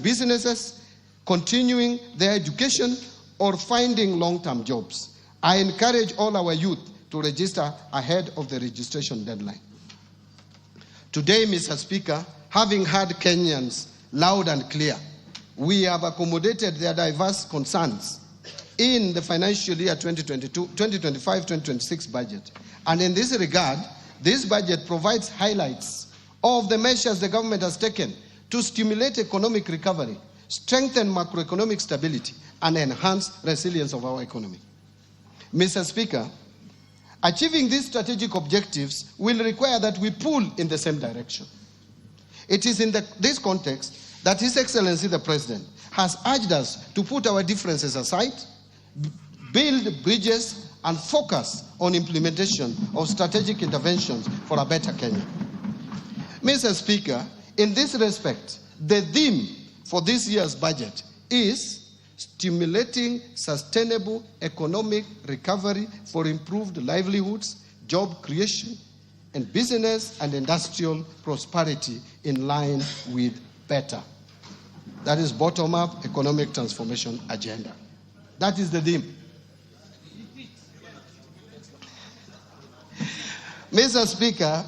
businesses, continuing their education, or finding long-term jobs. I encourage all our youth to register ahead of the registration deadline. Today, Mr. Speaker, having heard Kenyans loud and clear, we have accommodated their diverse concerns in the financial year 2025-2026 budget. And in this regard, this budget provides highlights of the measures the government has taken to stimulate economic recovery, strengthen macroeconomic stability, and enhance resilience of our economy. Mr. Speaker, achieving these strategic objectives will require that we pull in the same direction. It is in this context that His Excellency the President has urged us to put our differences aside, build bridges, and focus on implementation of strategic interventions for a better Kenya. Mr. Speaker, in this respect, the theme for this year's budget is stimulating sustainable economic recovery for improved livelihoods, job creation, and business and industrial prosperity in line with better. That is bottom-up economic transformation agenda. That is the theme. Mr. Speaker,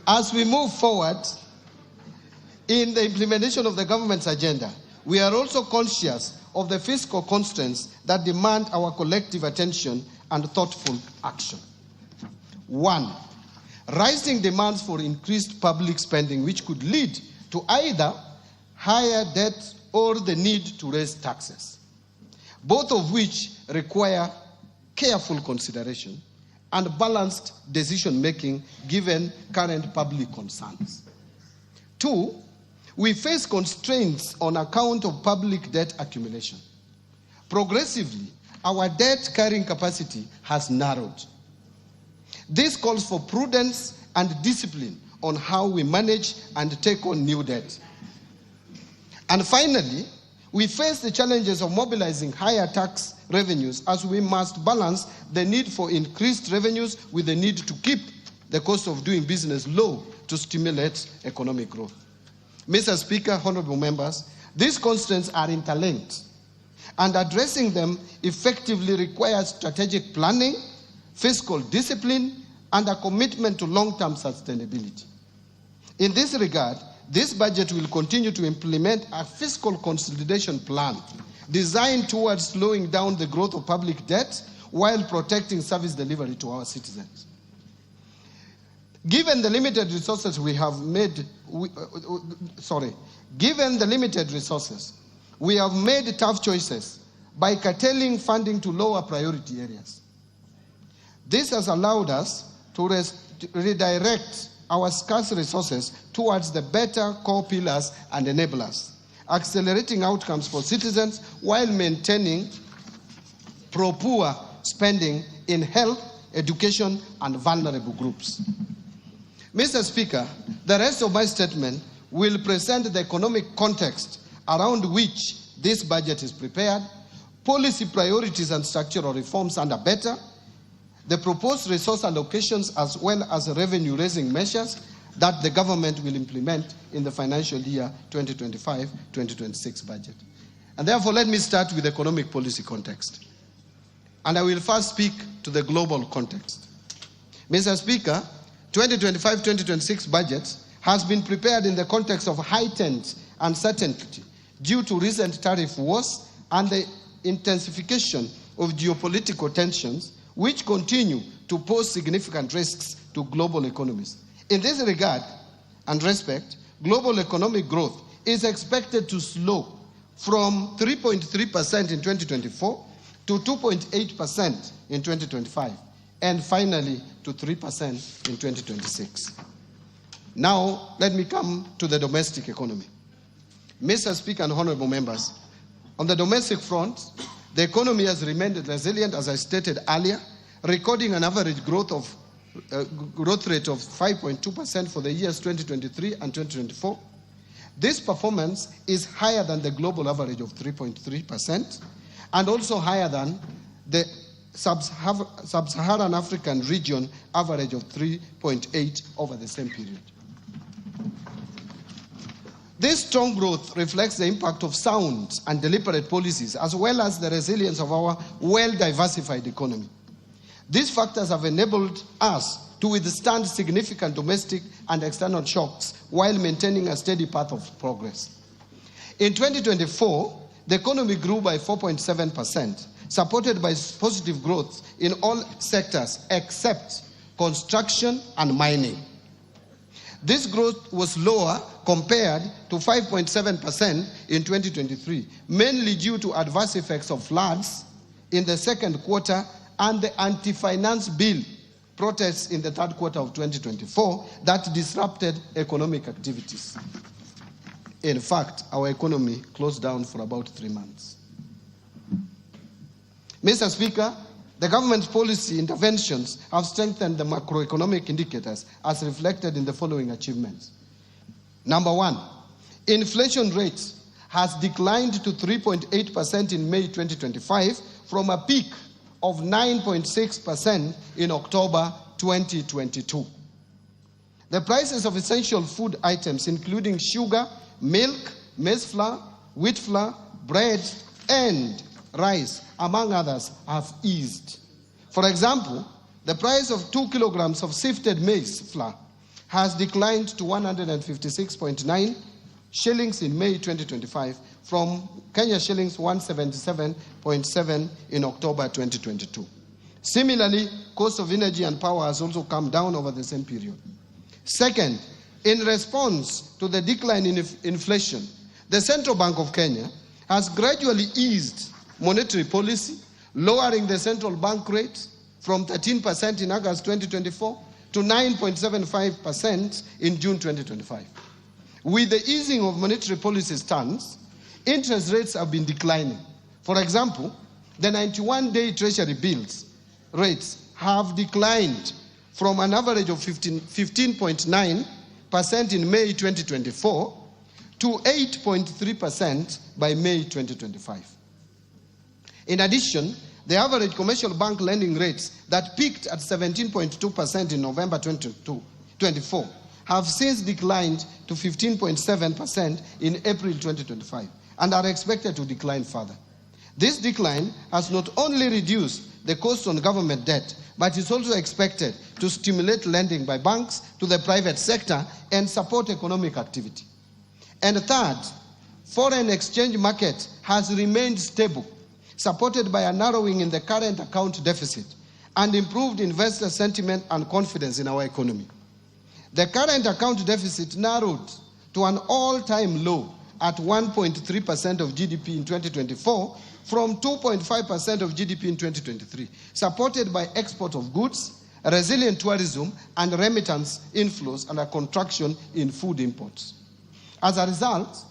as we move forward in the implementation of the government's agenda, we are also conscious of the fiscal constraints that demand our collective attention and thoughtful action. 1, rising demands for increased public spending, which could lead to either higher debt or the need to raise taxes, both of which require careful consideration and balanced decision-making given current public concerns. 2, we face constraints on account of public debt accumulation. Progressively, our debt-carrying capacity has narrowed. This calls for prudence and discipline on how we manage and take on new debt. And finally, we face the challenges of mobilizing higher tax revenues as we must balance the need for increased revenues with the need to keep the cost of doing business low to stimulate economic growth. Mr. Speaker, honorable members, these constraints are interlinked, and addressing them effectively requires strategic planning, fiscal discipline, and a commitment to long-term sustainability. In this regard, this budget will continue to implement a fiscal consolidation plan designed towards slowing down the growth of public debt while protecting service delivery to our citizens. Given the limited resources we have made tough choices by curtailing funding to lower priority areas. This has allowed us to redirect our scarce resources towards the better core pillars and enablers, accelerating outcomes for citizens while maintaining pro-poor spending in health, education, and vulnerable groups. Mr. Speaker, the rest of my statement will present the economic context around which this budget is prepared, policy priorities and structural reforms under better, the proposed resource allocations as well as revenue-raising measures that the government will implement in the financial year 2025-2026 budget. And therefore, let me start with the economic policy context. And I will first speak to the global context. Mr. Speaker, 2025-2026 budget has been prepared in the context of heightened uncertainty due to recent tariff wars and the intensification of geopolitical tensions, which continue to pose significant risks to global economies. In this regard and respect, global economic growth is expected to slow from 3.3% in 2024 to 2.8% in 2025, and finally to 3% in 2026. Now, let me come to the domestic economy. Mr. Speaker and honorable members, on the domestic front, the economy has remained resilient, as I stated earlier, recording an average growth rate of 5.2% for the years 2023 and 2024. This performance is higher than the global average of 3.3% and also higher than the sub-Saharan African region average of 3.8% over the same period. This strong growth reflects the impact of sound and deliberate policies, as well as the resilience of our well-diversified economy. These factors have enabled us to withstand significant domestic and external shocks while maintaining a steady path of progress. In 2024, the economy grew by 4.7%, supported by positive growth in all sectors except construction and mining. This growth was lower compared to 5.7% in 2023, mainly due to adverse effects of floods in the second quarter and the anti-finance bill protests in the third quarter of 2024 that disrupted economic activities. In fact, our economy closed down for about 3 months. Mr. Speaker, the government's policy interventions have strengthened the macroeconomic indicators as reflected in the following achievements. Number one, inflation rate has declined to 3.8% in May 2025 from a peak of 9.6% in October 2022. The prices of essential food items, including sugar, milk, maize flour, wheat flour, bread, and rice, among others, have eased. For example, the price of 2 kilograms of sifted maize flour has declined to 156.9 shillings in May 2025 from Kenya shillings 177.7 in October 2022. Similarly, cost of energy and power has also come down over the same period. Second, in response to the decline in inflation, the Central Bank of Kenya has gradually eased monetary policy, lowering the central bank rate from 13% in August 2024 to 9.75% in June 2025. With the easing of monetary policy stance, interest rates have been declining. For example, the 91-day Treasury bills rates have declined from an average of 15.9% in May 2024 to 8.3% by May 2025. In addition, the average commercial bank lending rates that peaked at 17.2% in November 2024 have since declined to 15.7% in April 2025 and are expected to decline further. This decline has not only reduced the cost on government debt, but is also expected to stimulate lending by banks to the private sector and support economic activity. And third, foreign exchange market has remained stable, supported by a narrowing in the current account deficit and improved investor sentiment and confidence in our economy. The current account deficit narrowed to an all-time low at 1.3% of GDP in 2024 from 2.5% of GDP in 2023, supported by export of goods, resilient tourism, and remittance inflows and a contraction in food imports. As a result,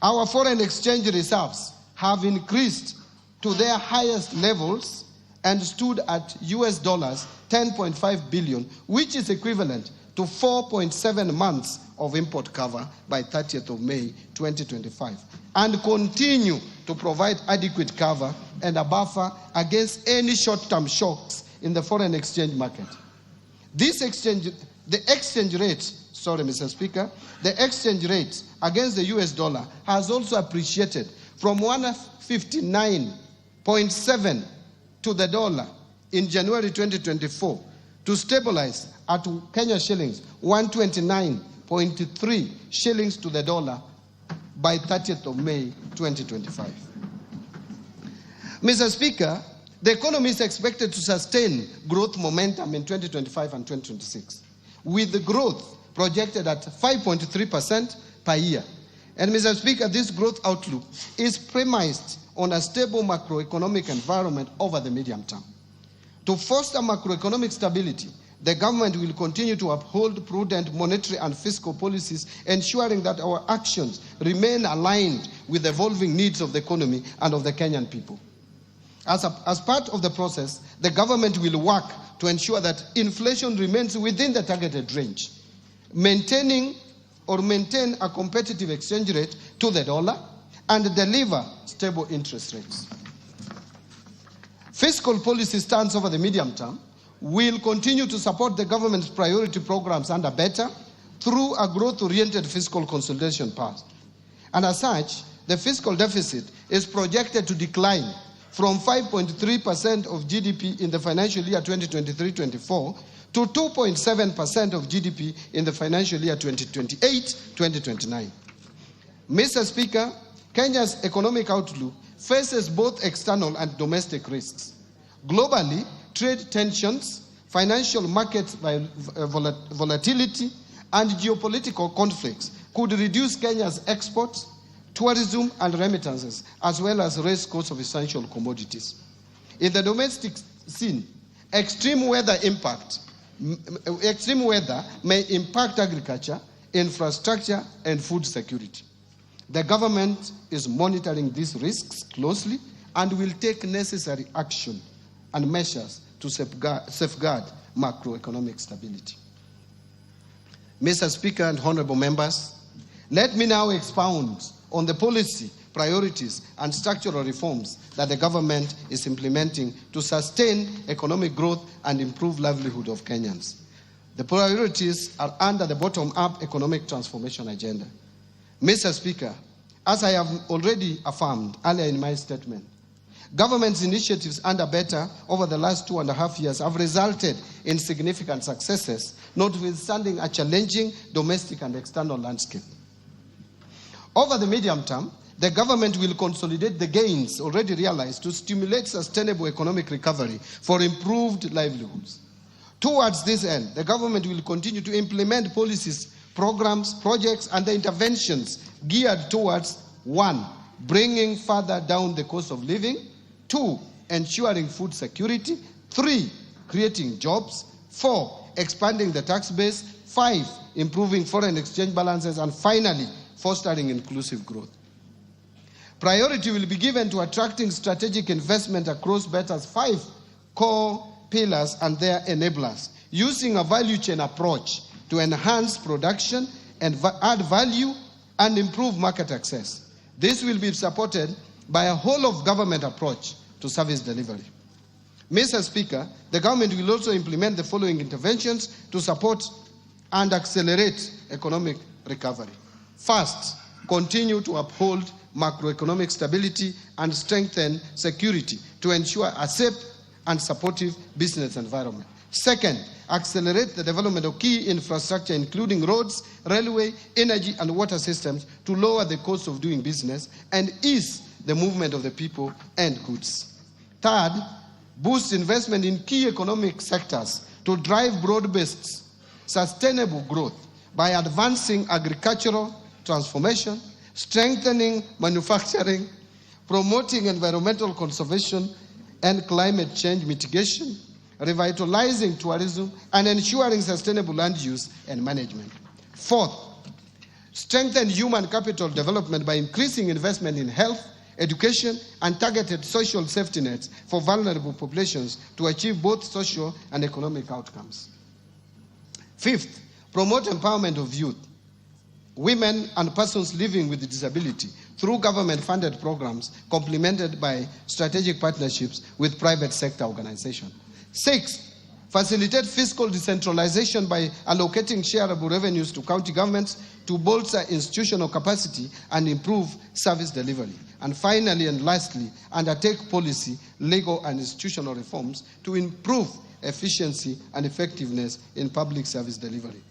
our foreign exchange reserves have increased to their highest levels and stood at US dollars 10.5 billion, which is equivalent to 4.7 months of import cover by 30th of May 2025, and continue to provide adequate cover and a buffer against any short-term shocks in the foreign exchange market. The exchange rate against the US dollar has also appreciated from 159.7 to the dollar in January 2024 to stabilize at Kenya shillings 129.3 shillings to the dollar by 30th of May 2025. Mr. Speaker, the economy is expected to sustain growth momentum in 2025 and 2026, with the growth projected at 5.3% per year. And Mr. Speaker, this growth outlook is premised on a stable macroeconomic environment over the medium term. To foster macroeconomic stability, the government will continue to uphold prudent monetary and fiscal policies, ensuring that our actions remain aligned with the evolving needs of the economy and of the Kenyan people. As part of the process, the government will work to ensure that inflation remains within the targeted range, maintain a competitive exchange rate to the dollar, and deliver stable interest rates. Fiscal policy stance over the medium term will continue to support the government's priority programs under better through a growth-oriented fiscal consolidation And as such, the fiscal deficit is projected to decline from 5.3% of GDP in the financial year 2023-24 to 2.7% of GDP in the financial year 2028-2029. Mr. Speaker, Kenya's economic outlook faces both external and domestic risks. Globally, trade tensions, financial market volatility, and geopolitical conflicts could reduce Kenya's exports, tourism, and remittances, as well as raise costs of essential commodities. In the domestic scene, extreme weather may impact agriculture, infrastructure, and food security. The government is monitoring these risks closely and will take necessary action and measures to safeguard macroeconomic stability. Mr. Speaker and honorable members, let me now expound on the policy, priorities, and structural reforms that the government is implementing to sustain economic growth and improve livelihood of Kenyans. The priorities are under the bottom-up economic transformation agenda. Mr. Speaker, as I have already affirmed earlier in my statement, government's initiatives under BETTER over the last 2.5 years have resulted in significant successes, notwithstanding a challenging domestic and external landscape. Over the medium term, the government will consolidate the gains already realized to stimulate sustainable economic recovery for improved livelihoods. Towards this end, the government will continue to implement policies, programs, projects, and the interventions geared towards 1. Bringing further down the cost of living, 2. Ensuring food security, 3. Creating jobs, 4. Expanding the tax base, 5. Improving foreign exchange balances, and finally, fostering inclusive growth. Priority will be given to attracting strategic investment across BETTER's 5 core pillars and their enablers, using a value chain approach to enhance production and add value and improve market access. This will be supported by a whole-of-government approach to service delivery. Mr. Speaker, the government will also implement the following interventions to support and accelerate economic recovery. First, continue to uphold macroeconomic stability and strengthen security to ensure a safe and supportive business environment. Second, accelerate the development of key infrastructure, including roads, railway, energy, and water systems to lower the cost of doing business and ease the movement of the people and goods. Third, boost investment in key economic sectors to drive broad-based, sustainable growth by advancing agricultural transformation, strengthening manufacturing, promoting environmental conservation and climate change mitigation, revitalizing tourism, and ensuring sustainable land use and management. Fourth, strengthen human capital development by increasing investment in health, education, and targeted social safety nets for vulnerable populations to achieve both social and economic outcomes. Fifth, promote empowerment of youth, women, and persons living with disability through government-funded programs complemented by strategic partnerships with private sector organizations. Sixth, facilitate fiscal decentralization by allocating shareable revenues to county governments to bolster institutional capacity and improve service delivery. And finally and lastly, undertake policy, legal, and institutional reforms to improve efficiency and effectiveness in public service delivery.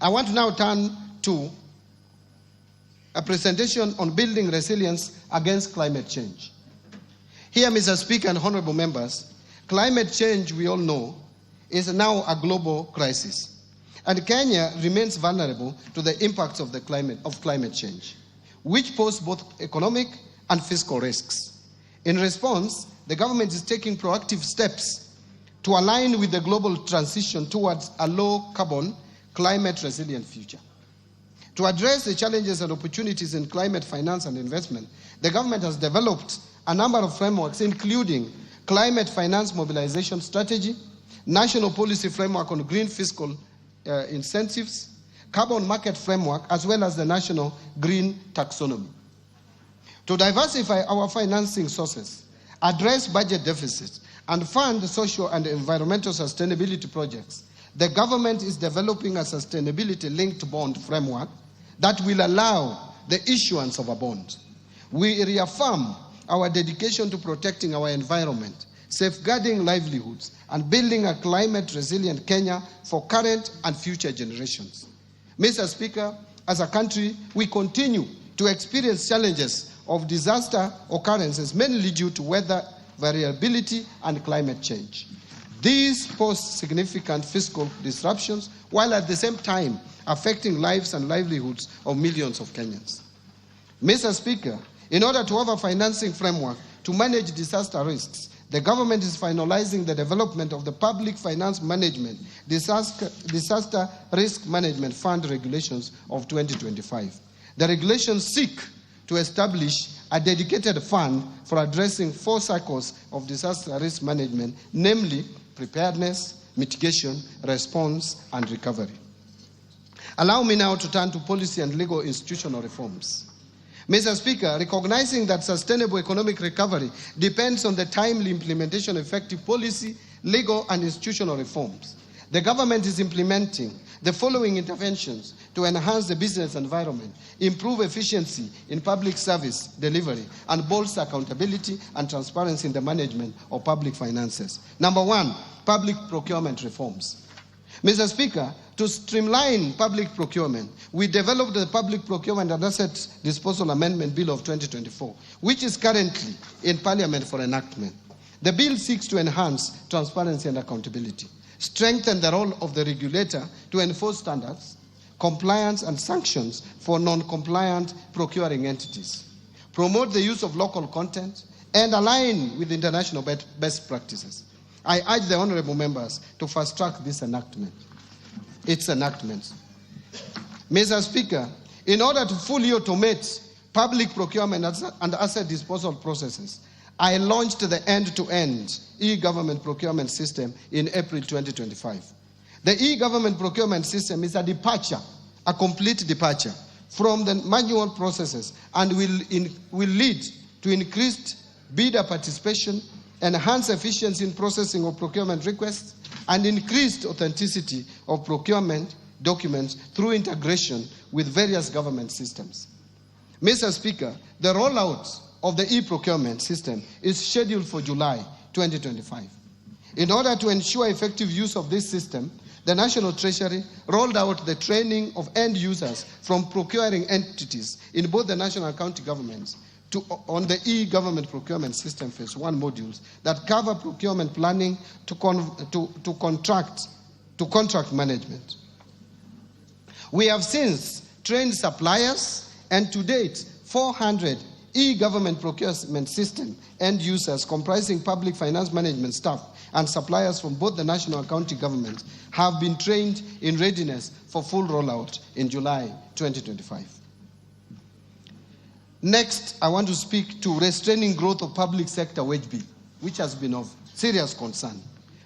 I want to now turn to a presentation on building resilience against climate change. Here, Mr. Speaker and honorable members, climate change, we all know, is now a global crisis. And Kenya remains vulnerable to the impacts of climate change, which pose both economic and fiscal risks. In response, the government is taking proactive steps to align with the global transition towards a low-carbon, climate-resilient future. To address the challenges and opportunities in climate finance and investment, the government has developed a number of frameworks, including Climate Finance Mobilization Strategy, National Policy Framework on Green Fiscal Incentives, Carbon Market Framework, as well as the National Green Taxonomy. To diversify our financing sources, address budget deficits, and fund social and environmental sustainability projects, the government is developing a sustainability-linked bond framework that will allow the issuance of a bond. We reaffirm our dedication to protecting our environment, safeguarding livelihoods, and building a climate-resilient Kenya for current and future generations. Mr. Speaker, as a country, we continue to experience challenges of disaster occurrences, mainly due to weather variability and climate change. These pose significant fiscal disruptions, while at the same time affecting lives and livelihoods of millions of Kenyans. Mr. Speaker, in order to have a financing framework to manage disaster risks, the government is finalizing the development of the Public Finance Management Disaster Risk Management Fund regulations of 2025. The regulations seek to establish a dedicated fund for addressing 4 cycles of disaster risk management, namely preparedness, mitigation, response, and recovery. Allow me now to turn to policy and legal institutional reforms. Mr. Speaker, recognizing that sustainable economic recovery depends on the timely implementation of effective policy, legal, and institutional reforms, the government is implementing the following interventions to enhance the business environment, improve efficiency in public service delivery, and bolster accountability and transparency in the management of public finances. Number 1, public procurement reforms. Mr. Speaker, to streamline public procurement, we developed the Public Procurement and Asset Disposal Amendment Bill of 2024, which is currently in Parliament for enactment. The bill seeks to enhance transparency and accountability, strengthen the role of the regulator to enforce standards, compliance, and sanctions for non-compliant procuring entities, promote the use of local content, and align with international best practices. I urge the honorable members to fast-track this enactment. Mr. Speaker, in order to fully automate public procurement and asset disposal processes, I launched the end-to-end e-government procurement system in April 2025. The e-government procurement system is a complete departure from the manual processes, and will lead to increased bidder participation, enhanced efficiency in processing of procurement requests, and increased authenticity of procurement documents through integration with various government systems. Mr. Speaker, the rollout of the e-procurement system is scheduled for July 2025. In order to ensure effective use of this system, the National Treasury rolled out the training of end users from procuring entities in both the national and county governments on the e-government procurement system phase 1 modules that cover procurement planning to contract management. We have since trained suppliers, and to date, 400 e-government procurement system end users comprising public finance management staff and suppliers from both the national and county governments have been trained in readiness for full rollout in July 2025. Next, I want to speak to restraining growth of public sector wage bill, which has been of serious concern.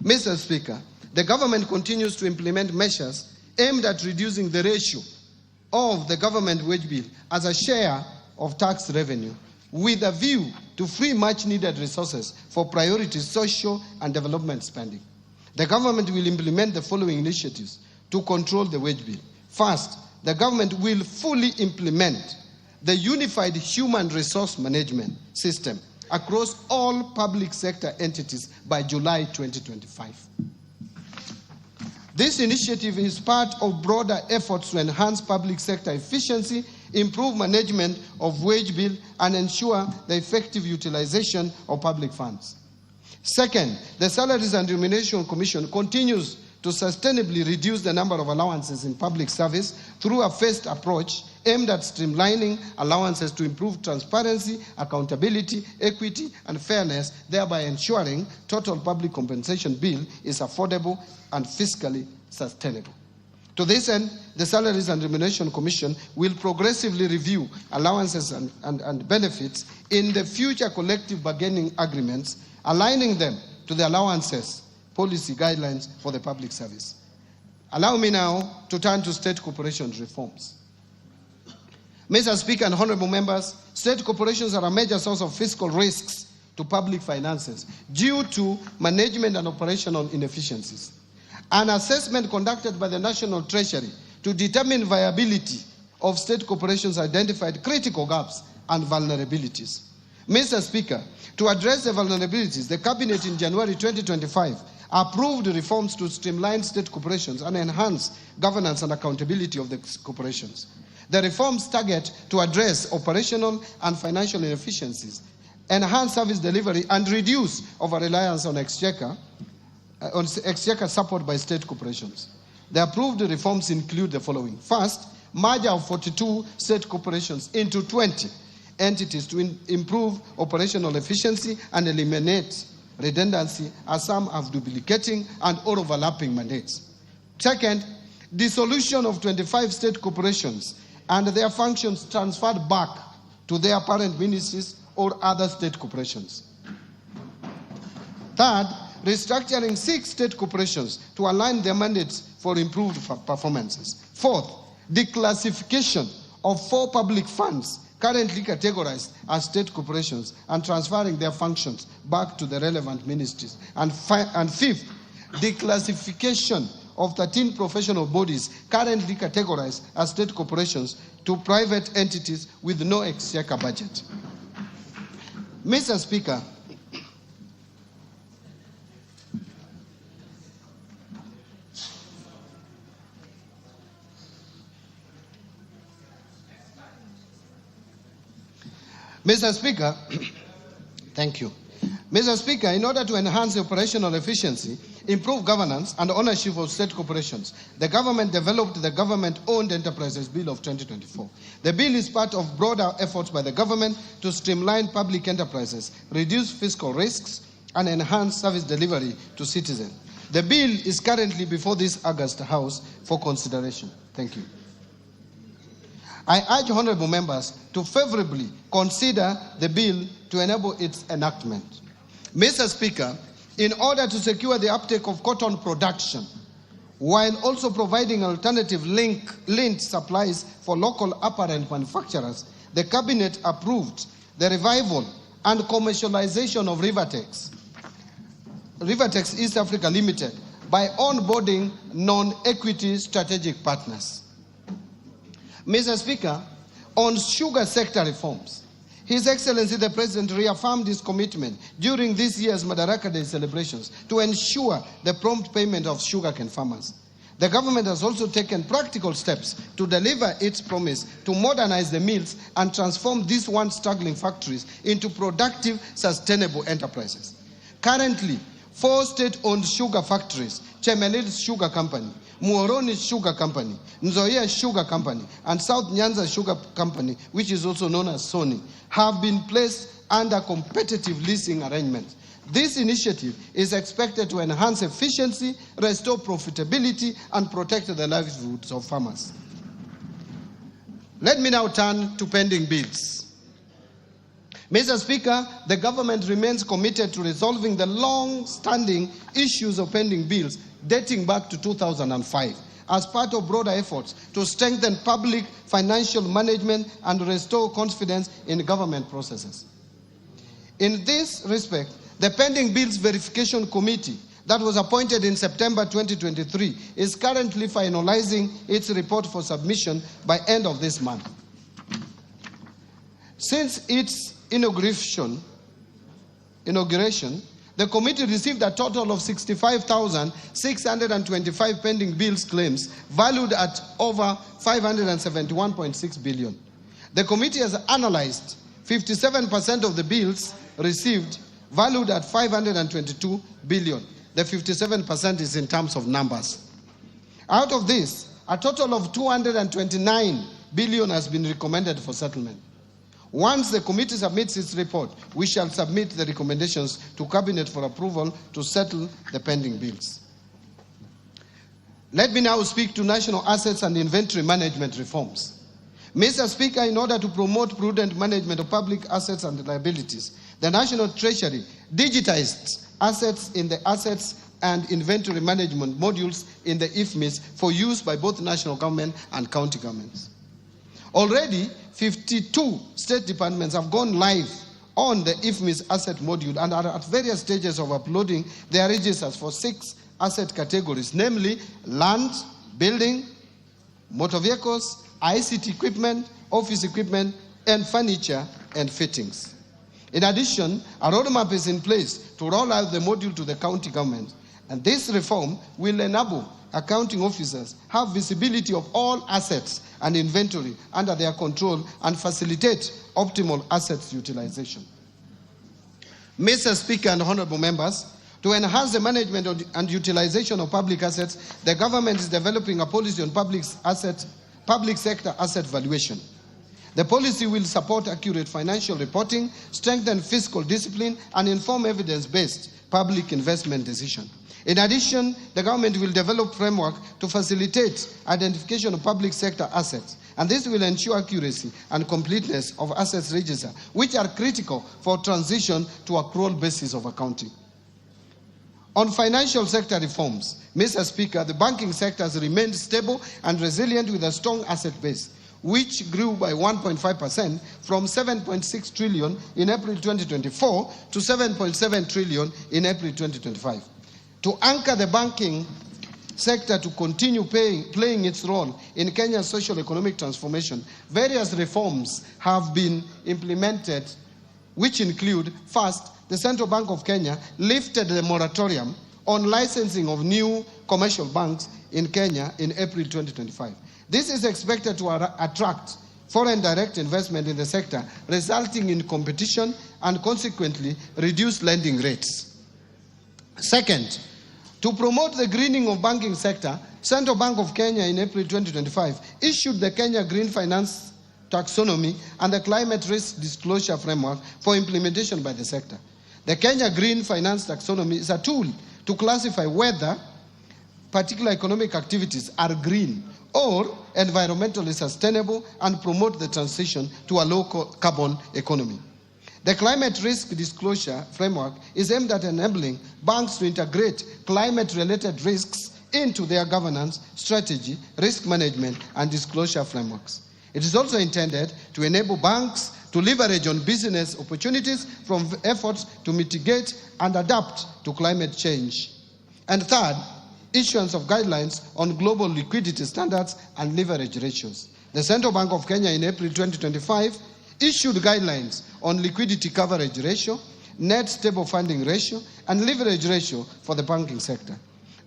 Mr. Speaker, the government continues to implement measures aimed at reducing the ratio of the government wage bill as a share of tax revenue, with a view to free much-needed resources for priority social and development spending. The government will implement the following initiatives to control the wage bill. First, the government will fully implement the unified human resource management system across all public sector entities by July 2025. This initiative is part of broader efforts to enhance public sector efficiency, improve management of wage bill, and ensure the effective utilization of public funds. Second, the Salaries and Remuneration Commission continues to sustainably reduce the number of allowances in public service through a phased approach aimed at streamlining allowances to improve transparency, accountability, equity, and fairness, thereby ensuring total public compensation bill is affordable and fiscally sustainable. To this end, the Salaries and Remuneration Commission will progressively review allowances and benefits in the future collective bargaining agreements, aligning them to the allowances policy guidelines for the public service. Allow me now to turn to state corporations reforms. Mr. Speaker and honorable members, state corporations are a major source of fiscal risks to public finances due to management and operational inefficiencies. An assessment conducted by the National Treasury to determine viability of state corporations identified critical gaps and vulnerabilities. Mr. Speaker, to address the vulnerabilities, the Cabinet in January 2025 approved reforms to streamline state corporations and enhance governance and accountability of the corporations. The reforms target to address operational and financial inefficiencies, enhance service delivery, and reduce over-reliance on exchequer support by state corporations. The approved reforms include the following. First, merger of 42 state corporations into 20 entities to improve operational efficiency and eliminate redundancy, as some have duplicating and or overlapping mandates. Second, dissolution of 25 state corporations and their functions transferred back to their parent ministries or other state corporations. Third, restructuring 6 state corporations to align their mandates for improved performances. Fourth, declassification of 4 public funds currently categorized as state corporations and transferring their functions back to the relevant ministries. And fifth, declassification of 13 professional bodies currently categorized as state corporations to private entities with no exchequer budget. Mr. Speaker, thank you. Mr. Speaker, in order to enhance operational efficiency, improve governance and ownership of state corporations, the government developed the Government-Owned Enterprises Bill of 2024. The bill is part of broader efforts by the government to streamline public enterprises, reduce fiscal risks, and enhance service delivery to citizens. The bill is currently before this August House for consideration. Thank you. I urge honorable members to favorably consider the bill to enable its enactment. Mr. Speaker, in order to secure the uptake of cotton production, while also providing alternative linked supplies for local apparel manufacturers, the Cabinet approved the revival and commercialization of Rivertex East Africa Limited by onboarding non-equity strategic partners. Mr. Speaker, on sugar sector reforms, His Excellency the President reaffirmed his commitment during this year's Madaraka Day celebrations to ensure the prompt payment of sugarcane farmers. The government has also taken practical steps to deliver its promise to modernize the mills and transform these once struggling factories into productive, sustainable enterprises. Currently, 4 state-owned sugar factories, Chemelil's Sugar Company, Muhoroni's Sugar Company, Nzoia Sugar Company, and South Nyanza Sugar Company, which is also known as Sony, have been placed under competitive leasing arrangements. This initiative is expected to enhance efficiency, restore profitability, and protect the livelihoods of farmers. Let me now turn to pending bills. Mr. Speaker, the government remains committed to resolving the long-standing issues of pending bills dating back to 2005 as part of broader efforts to strengthen public financial management and restore confidence in government processes. In this respect, the Pending Bills Verification Committee that was appointed in September 2023 is currently finalizing its report for submission by end of this month. Since its inauguration, the committee received a total of 65,625 pending bills claims valued at over 571.6 billion. The committee has analyzed 57% of the bills received valued at 522 billion. The 57% is in terms of numbers. Out of this, a total of 229 billion has been recommended for settlement. Once the committee submits its report, we shall submit the recommendations to Cabinet for approval to settle the pending bills. Let me now speak to national assets and inventory management reforms. Mr. Speaker, in order to promote prudent management of public assets and liabilities, the National Treasury digitized assets in the assets and inventory management modules in the IFMIS for use by both national government and county governments. Already, 52 state departments have gone live on the IFMIS asset module and are at various stages of uploading their registers for 6 asset categories, namely land, building, motor vehicles, ICT equipment, office equipment, and furniture and fittings. In addition, a roadmap is in place to roll out the module to the county government, and this reform will enable accounting officers have visibility of all assets and inventory under their control and facilitate optimal assets utilization. Mr. Speaker and honorable members, to enhance the management and utilization of public assets, the government is developing a policy on public sector asset valuation. The policy will support accurate financial reporting, strengthen fiscal discipline, and inform evidence-based public investment decisions. In addition, the government will develop framework to facilitate identification of public sector assets, and this will ensure accuracy and completeness of assets register, which are critical for transition to accrual basis of accounting. On financial sector reforms, Mr. Speaker, the banking sector has remained stable and resilient with a strong asset base, which grew by 1.5% from 7.6 trillion in April 2024 to 7.7 trillion in April 2025. To anchor the banking sector to continue playing its role in Kenya's socio-economic transformation, various reforms have been implemented, which include, first, the Central Bank of Kenya lifted the moratorium on licensing of new commercial banks in Kenya in April 2025. This is expected to attract foreign direct investment in the sector, resulting in competition and consequently reduced lending rates. Second, to promote the greening of banking sector, Central Bank of Kenya in April 2025 issued the Kenya Green Finance Taxonomy and the Climate Risk Disclosure Framework for implementation by the sector. The Kenya Green Finance Taxonomy is a tool to classify whether particular economic activities are green or environmentally sustainable and promote the transition to a low carbon economy. The Climate Risk Disclosure Framework is aimed at enabling banks to integrate climate-related risks into their governance, strategy, risk management, and disclosure frameworks. It is also intended to enable banks to leverage on business opportunities from efforts to mitigate and adapt to climate change. And third, issuance of guidelines on global liquidity standards and leverage ratios. The Central Bank of Kenya in April 2025 issued guidelines on liquidity coverage ratio, net stable funding ratio, and leverage ratio for the banking sector.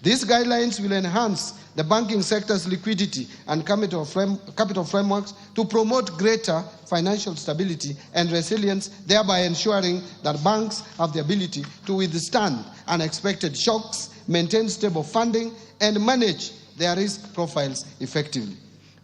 These guidelines will enhance the banking sector's liquidity and capital frameworks to promote greater financial stability and resilience, thereby ensuring that banks have the ability to withstand unexpected shocks, maintain stable funding, and manage their risk profiles effectively.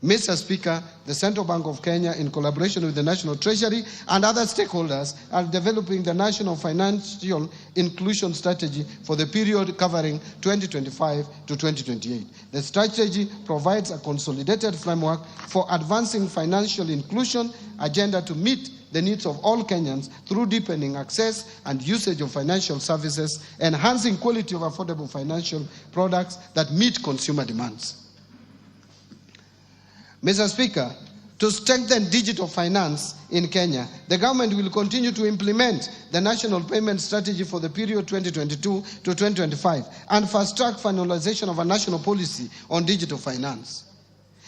Mr. Speaker, the Central Bank of Kenya, in collaboration with the National Treasury and other stakeholders, are developing the National Financial Inclusion Strategy for the period covering 2025 to 2028. The strategy provides a consolidated framework for advancing financial inclusion agenda to meet the needs of all Kenyans through deepening access and usage of financial services, enhancing quality of affordable financial products that meet consumer demands. Mr. Speaker, to strengthen digital finance in Kenya, the government will continue to implement the National Payment Strategy for the period 2022 to 2025 and fast-track finalization of a national policy on digital finance.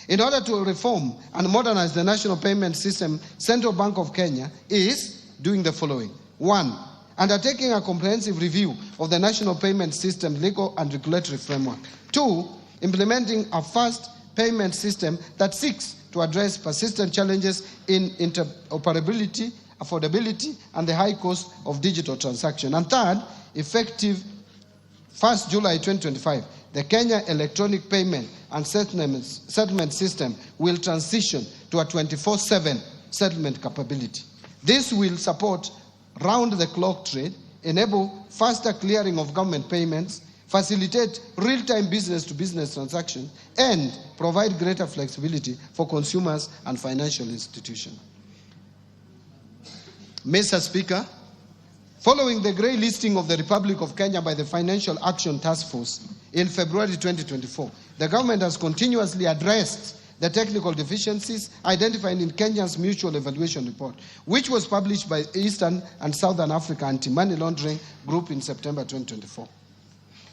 In order to reform and modernize the national payment system, Central Bank of Kenya is doing the following. 1. Undertaking a comprehensive review of the national payment system legal and regulatory framework. 2. Implementing a fast payment system that seeks to address persistent challenges in interoperability, affordability, and the high cost of digital transaction. And third, effective 1st July 2025, the Kenya Electronic Payment and Settlement System will transition to a 24/7 settlement capability. This will support round-the-clock trade, enable faster clearing of government payments, facilitate real-time business-to-business transactions, and provide greater flexibility for consumers and financial institutions. Mr. Speaker, following the grey listing of the Republic of Kenya by the Financial Action Task Force in February 2024, the government has continuously addressed the technical deficiencies identified in Kenya's Mutual Evaluation Report, which was published by Eastern and Southern Africa Anti-Money Laundering Group in September 2024.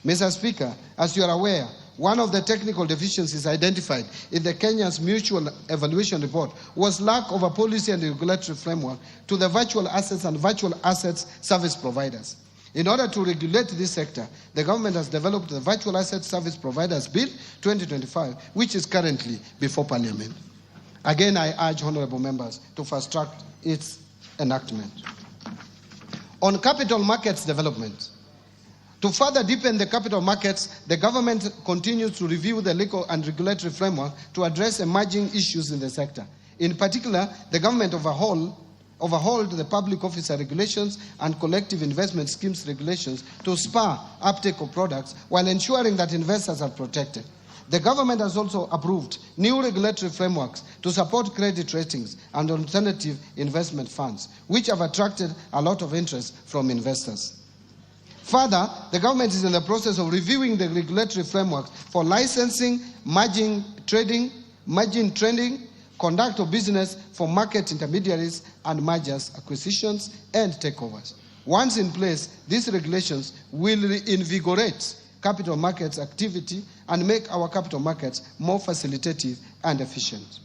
Mr. Speaker, as you are aware, One of the technical deficiencies identified in the Kenya's mutual evaluation report was lack of a policy and regulatory framework to the virtual assets and virtual assets service providers. In order to regulate this sector, the government has developed the Virtual Asset Service Providers Bill 2025, which is currently before Parliament. Again, I urge honorable members to fast-track its enactment. On capital markets development, to further deepen the capital markets, the government continues to review the legal and regulatory framework to address emerging issues in the sector. In particular, the government overhauled the public officer regulations and collective investment schemes regulations to spur uptake of products while ensuring that investors are protected. The government has also approved new regulatory frameworks to support credit ratings and alternative investment funds, which have attracted a lot of interest from investors. Further, the government is in the process of reviewing the regulatory framework for licensing, margin trading, conduct of business for market intermediaries and mergers, acquisitions, and takeovers. Once in place, these regulations will reinvigorate capital markets activity and make our capital markets more facilitative and efficient.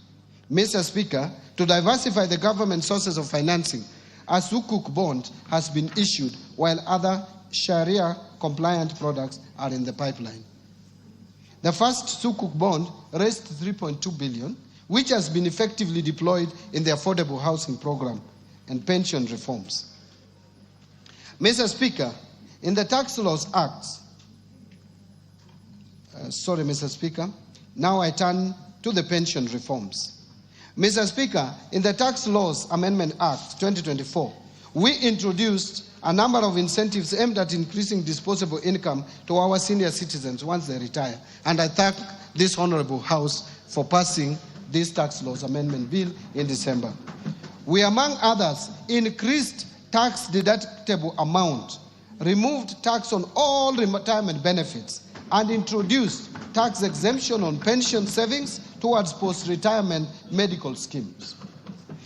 Mr. Speaker, to diversify the government sources of financing, a Sukuk bond has been issued while other Sharia-compliant products are in the pipeline. The first Sukuk bond raised 3.2 billion, which has been effectively deployed in the affordable housing program and pension reforms. Mr. Speaker, in the Tax Laws Act, Mr. Speaker, now I turn to the pension reforms. Mr. Speaker, in the Tax Laws Amendment Act 2024, we introduced a number of incentives aimed at increasing disposable income to our senior citizens once they retire. And I thank this Honorable House for passing this Tax Laws Amendment Bill in December. We, among others, increased tax deductible amount, removed tax on all retirement benefits, and introduced tax exemption on pension savings towards post-retirement medical schemes.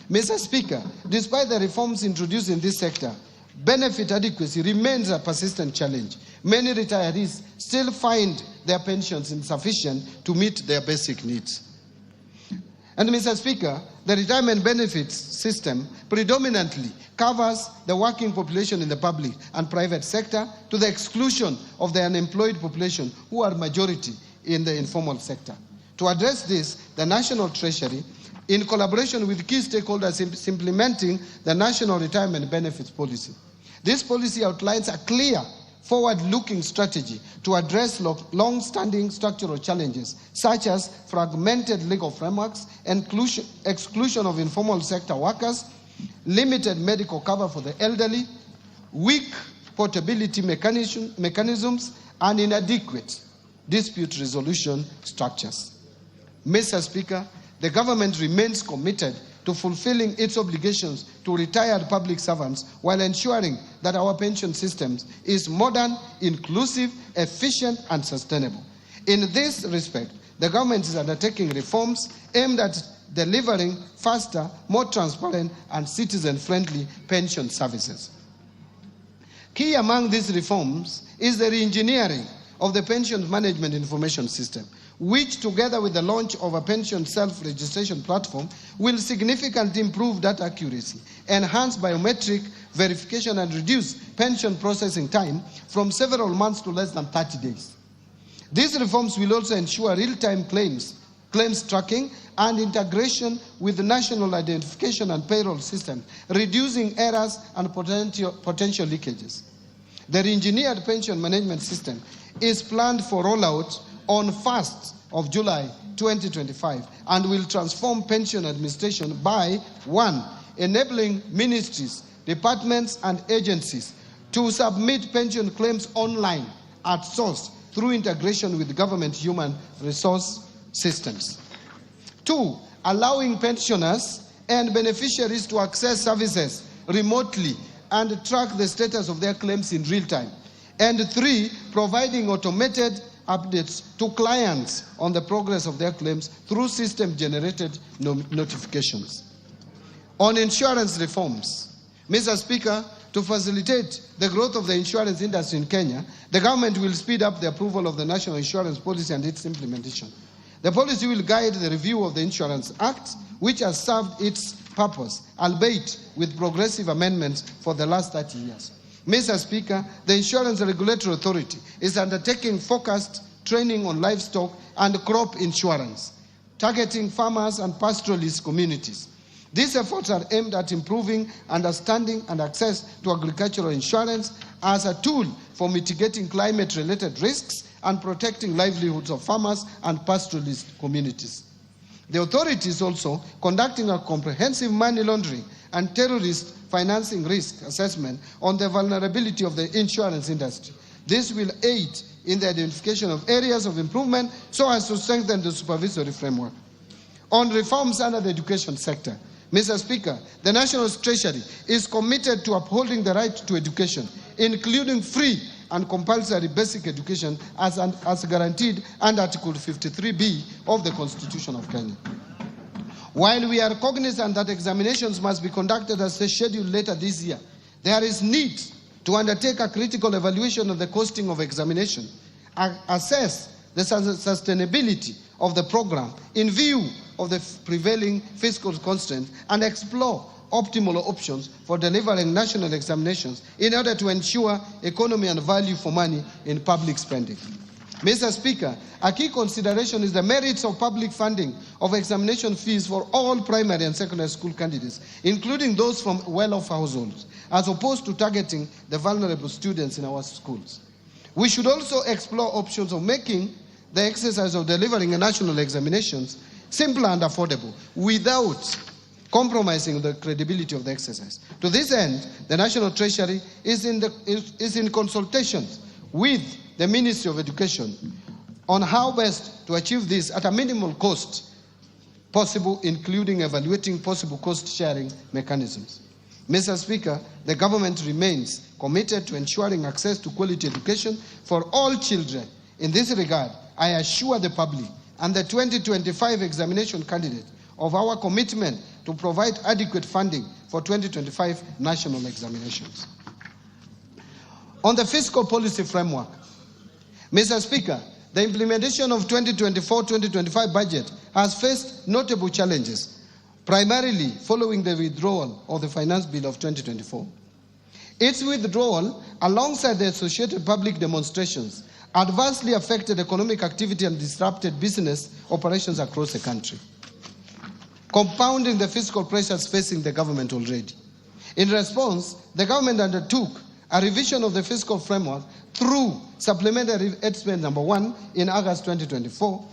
Mr. Speaker, despite the reforms introduced in this sector, benefit adequacy remains a persistent challenge. Many retirees still find their pensions insufficient to meet their basic needs. And Mr. Speaker, the retirement benefits system predominantly covers the working population in the public and private sector to the exclusion of the unemployed population, who are majority in the informal sector. To address this, the National Treasury, in collaboration with key stakeholders, is implementing the National Retirement Benefits Policy. This policy outlines a clear, forward-looking strategy to address long-standing structural challenges, such as fragmented legal frameworks, exclusion of informal sector workers, limited medical cover for the elderly, weak portability mechanisms, and inadequate dispute resolution structures. Mr. Speaker, the government remains committed to fulfilling its obligations to retired public servants while ensuring that our pension systems is modern, inclusive, efficient, and sustainable. In this respect, the government is undertaking reforms aimed at delivering faster, more transparent, and citizen-friendly pension services. Key among these reforms is the re-engineering of the pension management information system, which, together with the launch of a pension self-registration platform, will significantly improve data accuracy, enhance biometric verification, and reduce pension processing time from several months to less than 30 days. These reforms will also ensure real-time claims tracking and integration with the national identification and payroll system, reducing errors and potential leakages. The re-engineered pension management system is planned for rollout on 1st of July 2025 and will transform pension administration by 1. Enabling ministries, departments, and agencies to submit pension claims online at source through integration with government human resource systems. 2. Allowing pensioners and beneficiaries to access services remotely and track the status of their claims in real time. And 3. Providing automated updates to clients on the progress of their claims through system-generated notifications. On insurance reforms, Mr. Speaker, to facilitate the growth of the insurance industry in Kenya, the government will speed up the approval of the National Insurance Policy and its implementation. The policy will guide the review of the Insurance Act, which has served its purpose, albeit with progressive amendments for the last 30 years. Mr. Speaker, the Insurance Regulatory Authority is undertaking focused training on livestock and crop insurance, targeting farmers and pastoralist communities. These efforts are aimed at improving understanding and access to agricultural insurance as a tool for mitigating climate-related risks and protecting livelihoods of farmers and pastoralist communities. The authority is also conducting a comprehensive money laundering and terrorist financing risk assessment on the vulnerability of the insurance industry. This will aid in the identification of areas of improvement so as to strengthen the supervisory framework. On reforms under the education sector, Mr. Speaker, the National Treasury is committed to upholding the right to education, including free and compulsory basic education as guaranteed under Article 53B of the Constitution of Kenya. While we are cognizant that examinations must be conducted as scheduled later this year, there is need to undertake a critical evaluation of the costing of examination, assess the sustainability of the program in view of the prevailing fiscal constraints, and explore optimal options for delivering national examinations in order to ensure economy and value for money in public spending. Mr. Speaker, a key consideration is the merits of public funding of examination fees for all primary and secondary school candidates, including those from well-off households, as opposed to targeting the vulnerable students in our schools. We should also explore options of making the exercise of delivering national examinations simpler and affordable without compromising the credibility of the exercise. To this end, the National Treasury is in consultations with the Ministry of Education on how best to achieve this at a minimal cost possible, including evaluating possible cost-sharing mechanisms. Mr. Speaker, the government remains committed to ensuring access to quality education for all children. In this regard, I assure the public and the 2025 examination candidate of our commitment to provide adequate funding for 2025 national examinations. On the fiscal policy framework, Mr. Speaker, the implementation of 2024-2025 budget has faced notable challenges, primarily following the withdrawal of the Finance Bill of 2024. Its withdrawal, alongside the associated public demonstrations, adversely affected economic activity and disrupted business operations across the country, compounding the fiscal pressures facing the government already. In response, the government undertook a revision of the fiscal framework through Supplementary Estimate Number 1 in August 2024.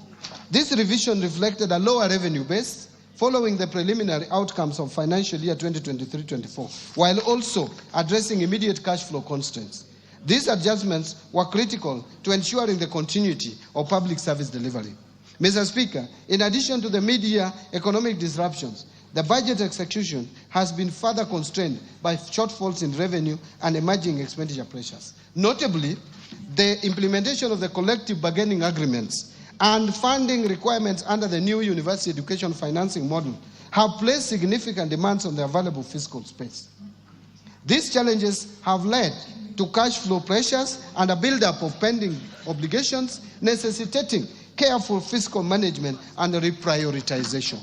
This revision reflected a lower revenue base following the preliminary outcomes of financial year 2023-24, while also addressing immediate cash flow constraints. These adjustments were critical to ensuring the continuity of public service delivery. Mr. Speaker, in addition to the mid-year economic disruptions, the budget execution has been further constrained by shortfalls in revenue and emerging expenditure pressures. Notably, the implementation of the collective bargaining agreements and funding requirements under the new university education financing model have placed significant demands on the available fiscal space. These challenges have led to cash flow pressures and a buildup of pending obligations, necessitating careful fiscal management and reprioritization.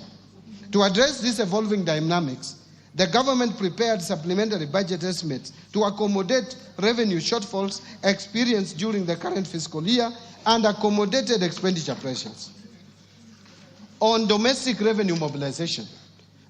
To address these evolving dynamics, the government prepared supplementary budget estimates to accommodate revenue shortfalls experienced during the current fiscal year and accommodated expenditure pressures. On domestic revenue mobilization,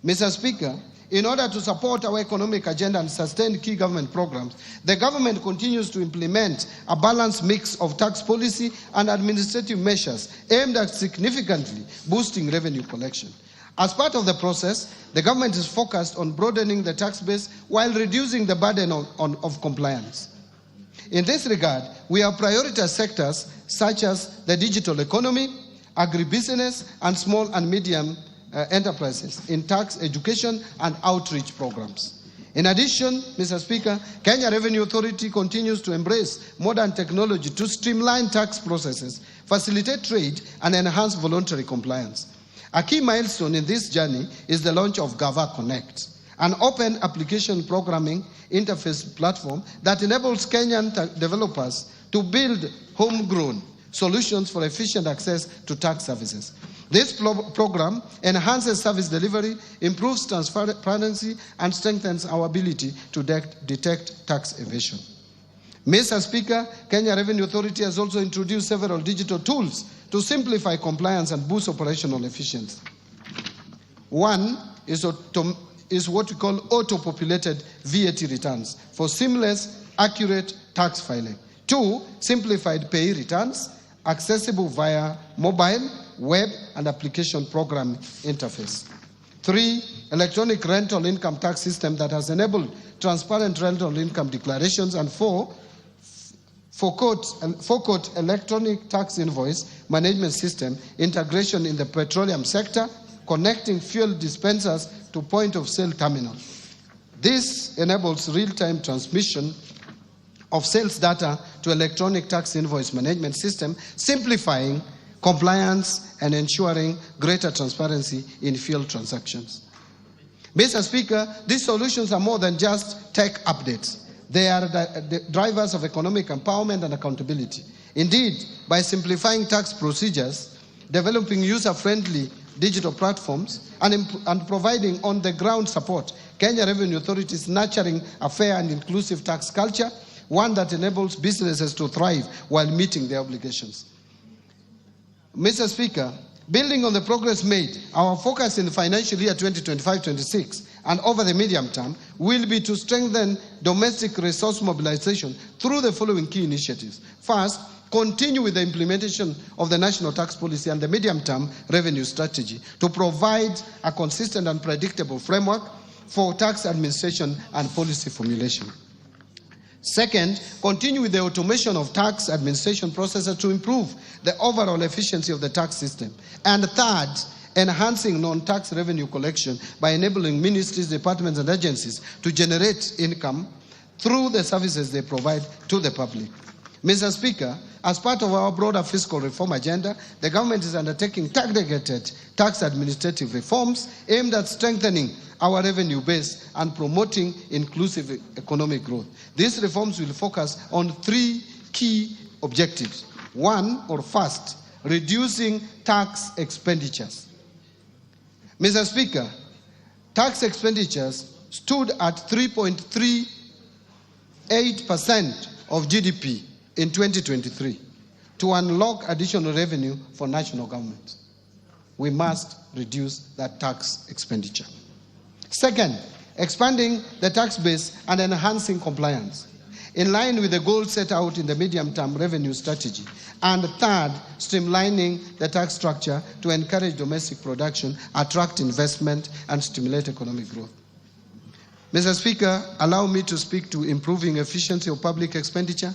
Mr. Speaker, in order to support our economic agenda and sustain key government programs, the government continues to implement a balanced mix of tax policy and administrative measures aimed at significantly boosting revenue collection. As part of the process, the government is focused on broadening the tax base while reducing the burden of compliance. In this regard, we have prioritized sectors such as the digital economy, agribusiness, and small and medium enterprises in tax, education, and outreach programs. In addition, Mr. Speaker, Kenya Revenue Authority continues to embrace modern technology to streamline tax processes, facilitate trade, and enhance voluntary compliance. A key milestone in this journey is the launch of Gava Connect, an open application programming interface platform that enables Kenyan developers to build homegrown solutions for efficient access to tax services. This program enhances service delivery, improves transparency, and strengthens our ability to detect tax evasion. Mr. Speaker, Kenya Revenue Authority has also introduced several digital tools to simplify compliance and boost operational efficiency. One is what we call auto-populated VAT returns for seamless, accurate tax filing. 2, simplified pay returns, accessible via mobile, web, and application program interface. 3, electronic rental income tax system that has enabled transparent rental income declarations. And 4, forecourt electronic tax invoice management system integration in the petroleum sector, connecting fuel dispensers to point-of-sale terminals. This enables real-time transmission of sales data to electronic tax invoice management system, simplifying compliance and ensuring greater transparency in fuel transactions. Mr. Speaker, these solutions are more than just tech updates. They are the drivers of economic empowerment and accountability. Indeed, by simplifying tax procedures, developing user-friendly digital platforms, and providing on-the-ground support, Kenya Revenue Authority is nurturing a fair and inclusive tax culture, one that enables businesses to thrive while meeting their obligations. Mr. Speaker, building on the progress made, our focus in the financial year 2025-26 and over the medium term will be to strengthen domestic resource mobilization through the following key initiatives. First, continue with the implementation of the national tax policy and the medium-term revenue strategy to provide a consistent and predictable framework for tax administration and policy formulation. Second, continue with the automation of tax administration processes to improve the overall efficiency of the tax system. And third, enhancing non-tax revenue collection by enabling ministries, departments, and agencies to generate income through the services they provide to the public. Mr. Speaker, as part of our broader fiscal reform agenda, the government is undertaking targeted tax administrative reforms aimed at strengthening our revenue base and promoting inclusive economic growth. These reforms will focus on 3 key objectives. First, reducing tax expenditures. Mr. Speaker, tax expenditures stood at 3.38% of GDP in 2023. To unlock additional revenue for national government, we must reduce that tax expenditure. Second, expanding the tax base and enhancing compliance, in line with the goals set out in the medium-term revenue strategy. And third, streamlining the tax structure to encourage domestic production, attract investment, and stimulate economic growth. Mr. Speaker, allow me to speak to improving efficiency of public expenditure.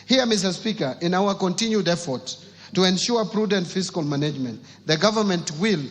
Here, Mr. Speaker, in our continued effort to ensure prudent fiscal management, the government will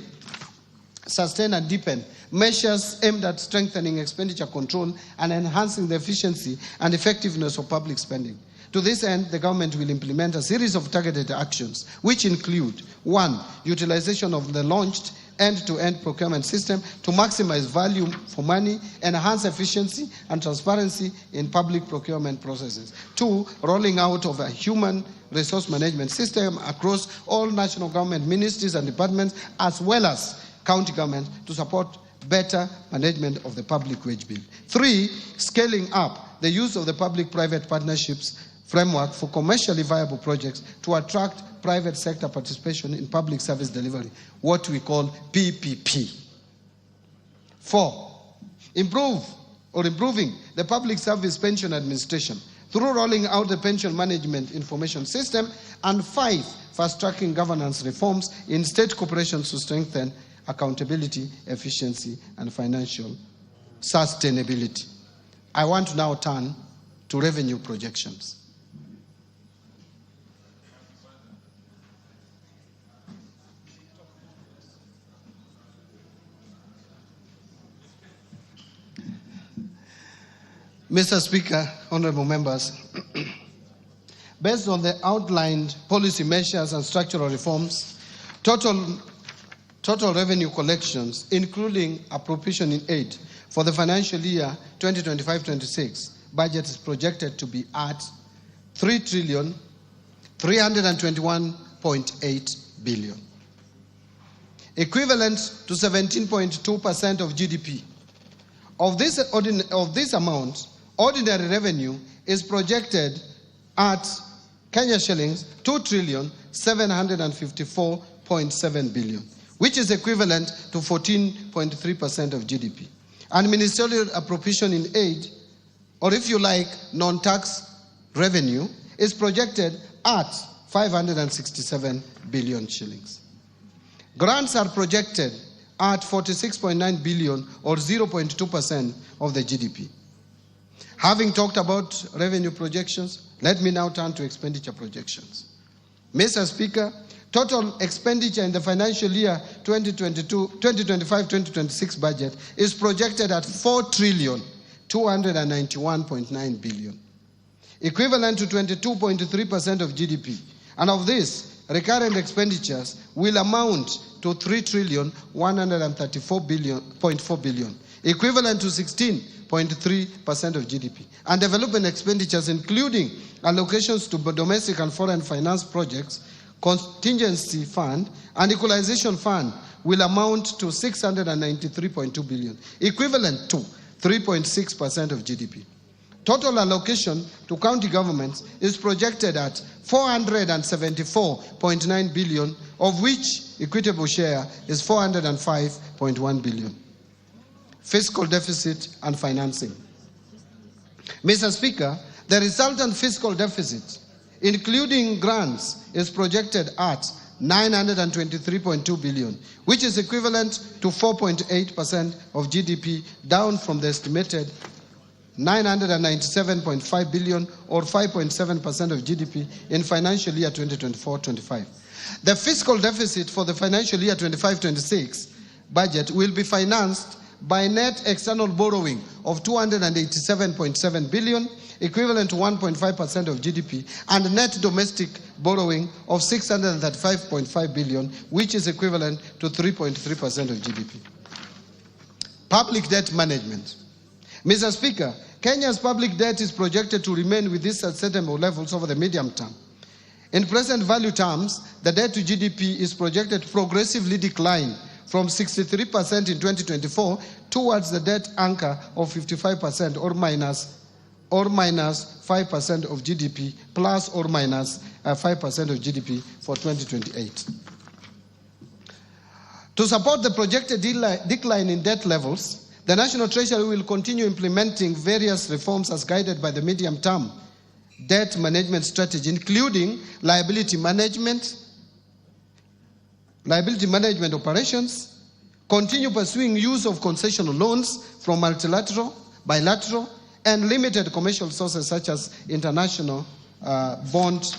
sustain and deepen measures aimed at strengthening expenditure control and enhancing the efficiency and effectiveness of public spending. To this end, the government will implement a series of targeted actions, which include: 1, utilization of the launched end-to-end procurement system to maximize value for money, enhance efficiency and transparency in public procurement processes. 2, rolling out of a human resource management system across all national government ministries and departments, as well as county government, to support better management of the public wage bill. 3, scaling up the use of the public-private partnerships framework for commercially viable projects to attract private sector participation in public service delivery, what we call PPP. 4, improving the public service pension administration through rolling out the pension management information system. And 5, fast-tracking governance reforms in state corporations to strengthen accountability, efficiency, and financial sustainability. I want to now turn to revenue projections. Mr. Speaker, honorable members, based on the outlined policy measures and structural reforms, total revenue collections, including appropriation in aid for the financial year 2025-26, budget is projected to be at 3,321.8 billion, equivalent to 17.2% of GDP. Of this amount, ordinary revenue is projected at Kenya shillings 2,754.7 billion, which is equivalent to 14.3% of GDP. And ministerial appropriation in aid, or if you like, non-tax revenue, is projected at 567 billion shillings. Grants are projected at 46.9 billion, or 0.2% of the GDP. Having talked about revenue projections, let me now turn to expenditure projections. Mr. Speaker, total expenditure in the financial year 2025-2026 budget is projected at 4,291.9 billion, equivalent to 22.3% of GDP. And of this, recurrent expenditures will amount to 3,134.4 billion, equivalent to 16.3% of GDP. And development expenditures, including allocations to domestic and foreign finance projects, contingency fund, and equalization fund, will amount to 693.2 billion, equivalent to 3.6% of GDP. Total allocation to county governments is projected at 474.9 billion, of which equitable share is 405.1 billion. Fiscal deficit and financing. Mr. Speaker, the resultant fiscal deficit, including grants, is projected at 923.2 billion, which is equivalent to 4.8% of GDP, down from the estimated 997.5 billion, or 5.7% of GDP in financial year 2024-25. The fiscal deficit for the financial year 25-26 budget will be financed by net external borrowing of 287.7 billion, equivalent to 1.5% of GDP, and net domestic borrowing of 635.5 billion, which is equivalent to 3.3% of GDP. Public debt management. Mr. Speaker, Kenya's public debt is projected to remain with these sustainable levels over the medium term. In present value terms, the debt to GDP is projected to progressively decline from 63% in 2024 towards the debt anchor of 55%, or minus 5% of GDP, plus or minus 5% of GDP for 2028. To support the projected decline in debt levels, the National Treasury will continue implementing various reforms as guided by the medium-term debt management strategy, including liability management operations, continue pursuing use of concessional loans from multilateral, bilateral, and limited commercial sources such as international bond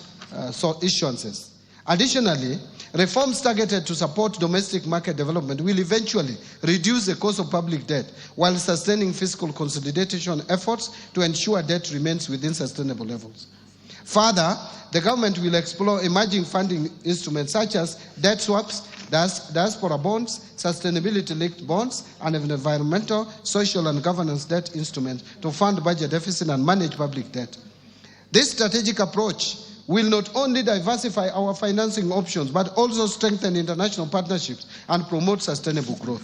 issuances. Additionally, reforms targeted to support domestic market development will eventually reduce the cost of public debt while sustaining fiscal consolidation efforts to ensure debt remains within sustainable levels. Further, the government will explore emerging funding instruments such as debt swaps, diaspora bonds, sustainability-linked bonds, and environmental, social, and governance debt instruments to fund budget deficit and manage public debt. This strategic approach will not only diversify our financing options, but also strengthen international partnerships and promote sustainable growth.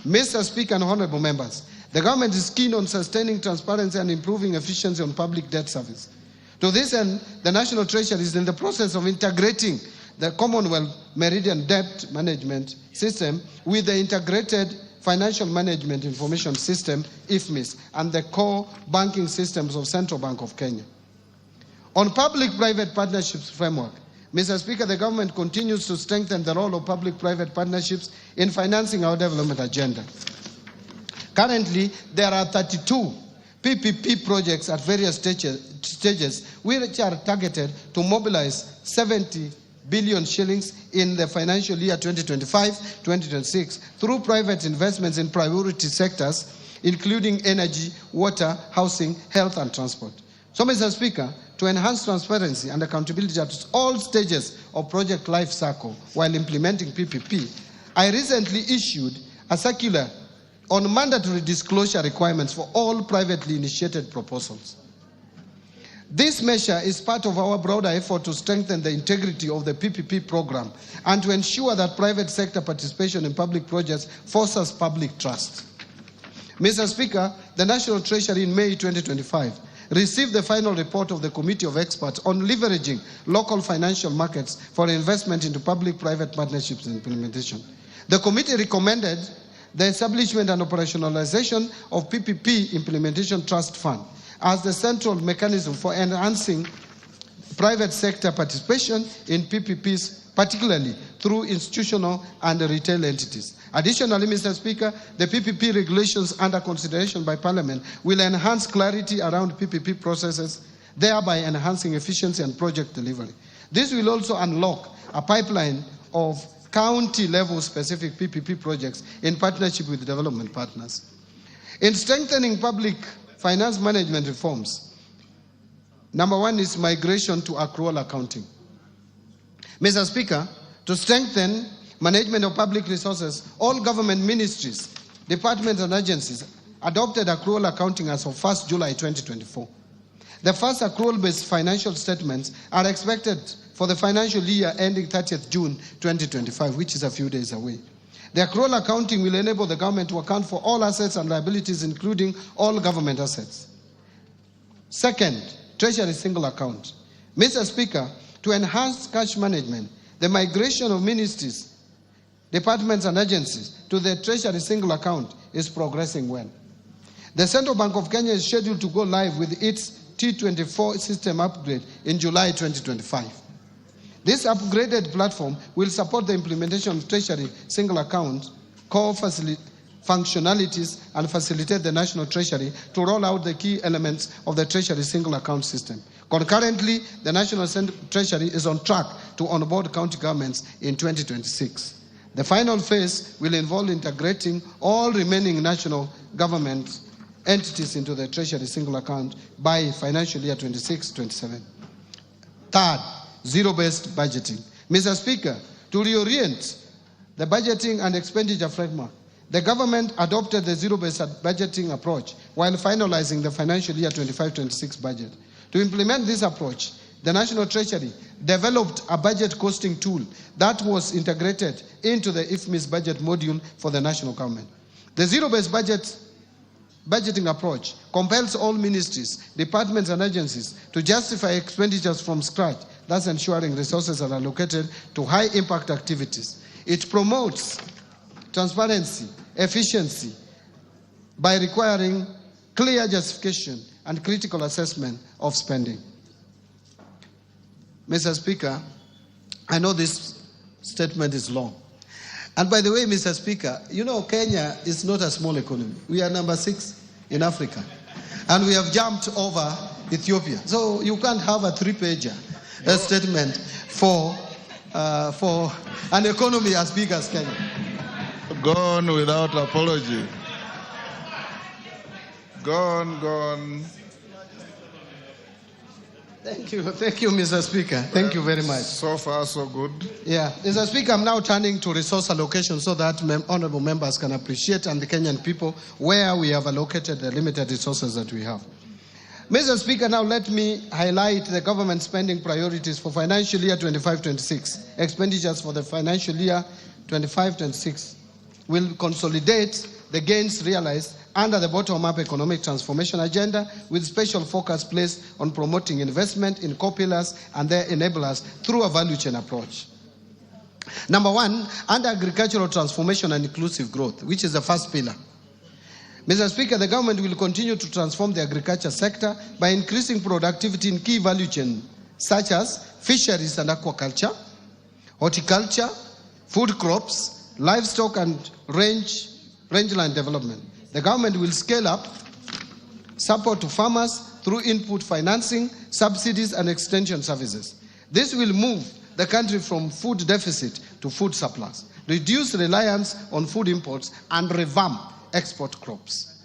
Mr. Speaker and honorable members, the government is keen on sustaining transparency and improving efficiency on public debt service. To this end, the National Treasury is in the process of integrating the Commonwealth Meridian Debt Management System with the Integrated Financial Management Information System, IFMIS, and the core banking systems of Central Bank of Kenya. On public-private partnerships framework, Mr. Speaker, the government continues to strengthen the role of public-private partnerships in financing our development agenda. Currently, there are 32 PPP projects at various stages which are targeted to mobilize 70 billion shillings in the financial year 2025-2026 through private investments in priority sectors, including energy, water, housing, health, and transport. So, Mr. Speaker, to enhance transparency and accountability at all stages of project life cycle while implementing PPP, I recently issued a circular on mandatory disclosure requirements for all privately initiated proposals. This measure is part of our broader effort to strengthen the integrity of the PPP program and to ensure that private sector participation in public projects fosters public trust. Mr. Speaker, the National Treasury in May 2025 received the final report of the Committee of Experts on leveraging local financial markets for investment into public-private partnerships and implementation. The committee recommended the establishment and operationalization of PPP Implementation Trust Fund as the central mechanism for enhancing private sector participation in PPPs, particularly through institutional and retail entities. Additionally, Mr. Speaker, the PPP regulations under consideration by Parliament will enhance clarity around PPP processes, thereby enhancing efficiency and project delivery. This will also unlock a pipeline of county-level specific PPP projects in partnership with development partners. In strengthening public finance management reforms, number one is migration to accrual accounting. Mr. Speaker, to strengthen management of public resources, all government ministries, departments and agencies adopted accrual accounting as of 1st July 2024. The first accrual-based financial statements are expected for the financial year ending 30th June 2025, which is a few days away. The accrual accounting will enable the government to account for all assets and liabilities, including all government assets. Second, Treasury single account. Mr. Speaker, to enhance cash management, the migration of ministries, departments and agencies to the Treasury single account is progressing well. The Central Bank of Kenya is scheduled to go live with its T24 system upgrade in July 2025. This upgraded platform will support the implementation of Treasury single account core functionalities and facilitate the National Treasury to roll out the key elements of the Treasury single account system. Concurrently, the National Treasury is on track to onboard county governments in 2026. The final phase will involve integrating all remaining national government entities into the Treasury single account by financial year 26-27. Third, zero-based budgeting. Mr. Speaker, to reorient the budgeting and expenditure framework, the government adopted the zero-based budgeting approach while finalizing the financial year 25-26 budget. To implement this approach, the National Treasury developed a budget costing tool that was integrated into the IFMIS budget module for the national government. The zero-based budgeting approach compels all ministries, departments and agencies to justify expenditures from scratch, thus ensuring resources are allocated to high-impact activities. It promotes transparency, efficiency by requiring clear justification and critical assessment of spending. Mr. Speaker, I know this statement is long. And by the way, Mr. Speaker, you know Kenya is not a small economy. We are number 6 in Africa. And we have jumped over Ethiopia. So you can't have a 3-pager statement for an economy as big as Kenya. Gone without apology. Gone. Thank you, Mr. Speaker. Thank you very much. So far, so good. Yeah, Mr. Speaker, I'm now turning to resource allocation so that honorable members can appreciate, and the Kenyan people, where we have allocated the limited resources that we have. Mr. Speaker, now let me highlight the government spending priorities for financial year 25-26. Expenditures for the financial year 25-26 will consolidate the gains realized under the bottom-up economic transformation agenda, with special focus placed on promoting investment in core pillars and their enablers through a value chain approach. Number one, under agricultural transformation and inclusive growth, which is the first pillar. Mr. Speaker, the government will continue to transform the agriculture sector by increasing productivity in key value chains such as fisheries and aquaculture, horticulture, food crops, livestock and rangeland development. The government will scale up support to farmers through input financing, subsidies and extension services. This will move the country from food deficit to food surplus, reduce reliance on food imports and revamp export crops.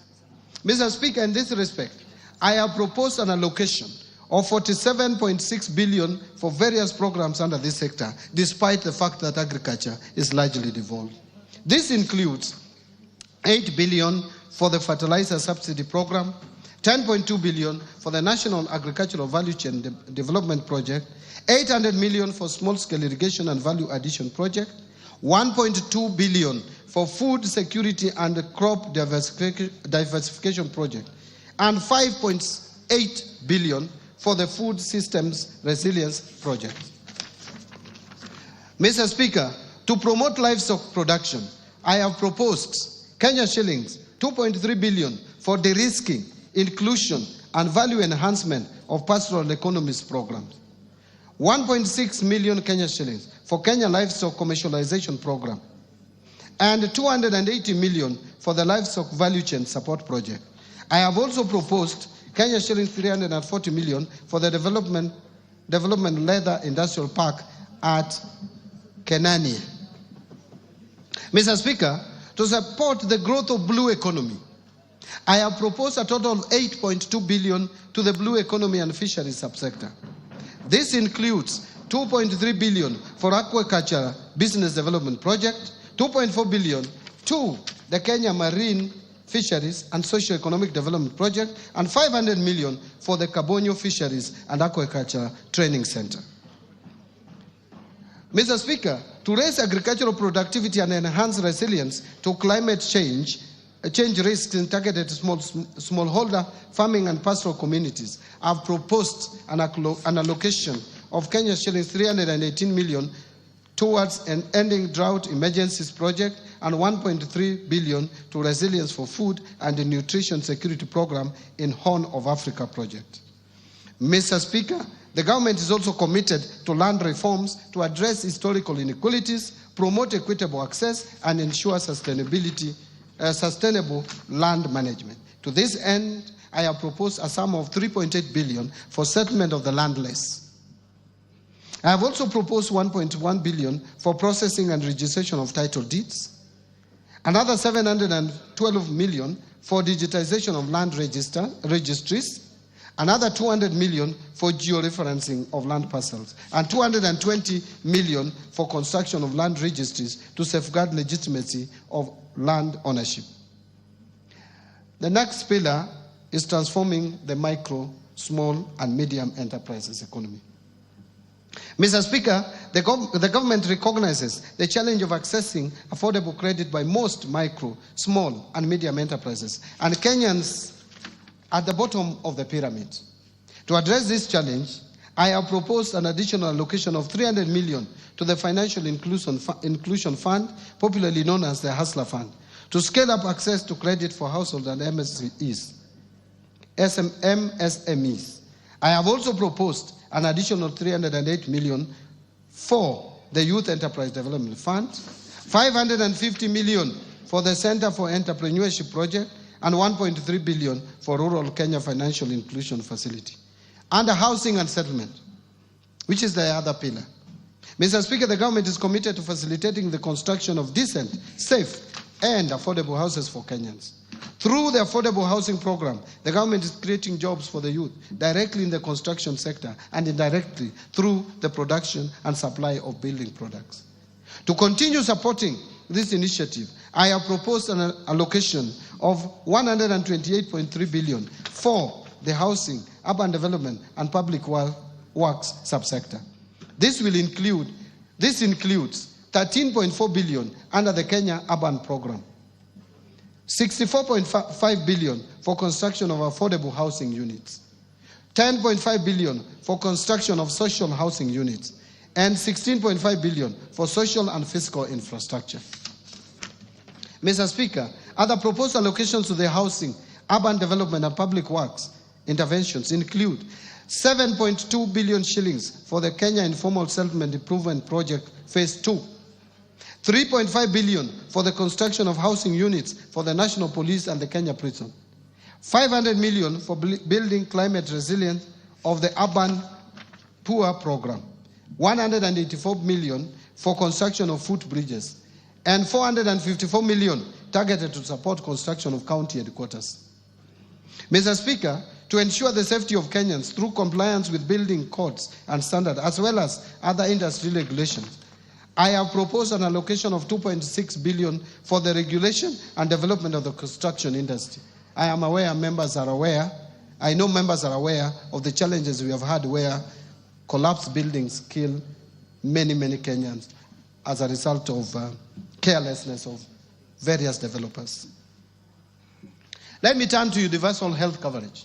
Mr. Speaker, in this respect, I have proposed an allocation of 47.6 billion for various programs under this sector, despite the fact that agriculture is largely devolved. This includes 8 billion for the fertilizer subsidy program, 10.2 billion for the National Agricultural Value Chain Development Project, 800 million for small-scale irrigation and value addition project, 1.2 billion for food security and crop diversification project, and 5.8 billion for the food systems resilience project. Mr. Speaker, to promote livestock production, I have proposed Kenya shillings 2.3 billion for de-risking, inclusion, and value enhancement of pastoral economies programs. 1.6 million Kenya shillings for Kenya Livestock Commercialization Program, and 280 million for the Livestock Value Chain Support Project. I have also proposed Kenya shillings 340 million for the development leather industrial park at Kenania. Mr. Speaker, to support the growth of blue economy, I have proposed a total of 8.2 billion to the blue economy and fisheries subsector. This includes 2.3 billion for aquaculture business development project, 2.4 billion to the Kenya Marine Fisheries and Socio-Economic Development Project, and 500 million for the Kabonyo Fisheries and Aquaculture Training Center. Mr. Speaker, to raise agricultural productivity and enhance resilience to climate change risks in targeted smallholder farming and pastoral communities, I've proposed an allocation of Kenya shillings 318 million towards an ending drought emergencies project and 1.3 billion to resilience for food and the nutrition security program in Horn of Africa project. Mr. Speaker, the government is also committed to land reforms to address historical inequalities, promote equitable access, and ensure sustainable land management. To this end, I have proposed a sum of 3.8 billion for settlement of the landless. I have also proposed 1.1 billion for processing and registration of title deeds, another 712 million for digitization of land registries, another 200 million for georeferencing of land parcels, and 220 million for construction of land registries to safeguard legitimacy of land ownership. The next pillar is transforming the micro, small, and medium enterprises economy. Mr. Speaker, the government recognizes the challenge of accessing affordable credit by most micro, small, and medium enterprises, and Kenyans at the bottom of the pyramid. To address this challenge, I have proposed an additional allocation of 300 million to the Financial Inclusion Fund, popularly known as the Hustler Fund, to scale up access to credit for household and MSMEs. I have also proposed an additional 308 million for the Youth Enterprise Development Fund, 550 million for the Center for Entrepreneurship Project, and 1.3 billion for Rural Kenya Financial Inclusion Facility. Under housing and settlement, which is the other pillar. Mr. Speaker, the government is committed to facilitating the construction of decent, safe, and affordable houses for Kenyans. Through the affordable housing program, the government is creating jobs for the youth, directly in the construction sector and indirectly through the production and supply of building products. To continue supporting this initiative, I have proposed an allocation of 128.3 billion for the housing, urban development, and public works subsector. This includes 13.4 billion under the Kenya Urban Program, 64.5 billion for construction of affordable housing units, 10.5 billion for construction of social housing units, and 16.5 billion for social and physical infrastructure. Mr. Speaker, other proposed allocations to the housing, urban development, and public works interventions include 7.2 billion shillings for the Kenya Informal Settlement Improvement Project Phase 2, 3.5 billion for the construction of housing units for the National Police and the Kenya Prison, 500 million for building climate resilience of the Urban Poor Program, 184 million for construction of footbridges, and 454 million targeted to support construction of county headquarters. Mr. Speaker, to ensure the safety of Kenyans through compliance with building codes and standards, as well as other industry regulations, I have proposed an allocation of 2.6 billion for the regulation and development of the construction industry. I am aware members are aware. I know members are aware of the challenges we have had where collapsed buildings kill many, many Kenyans as a result of carelessness of various developers. Let me turn to universal health coverage.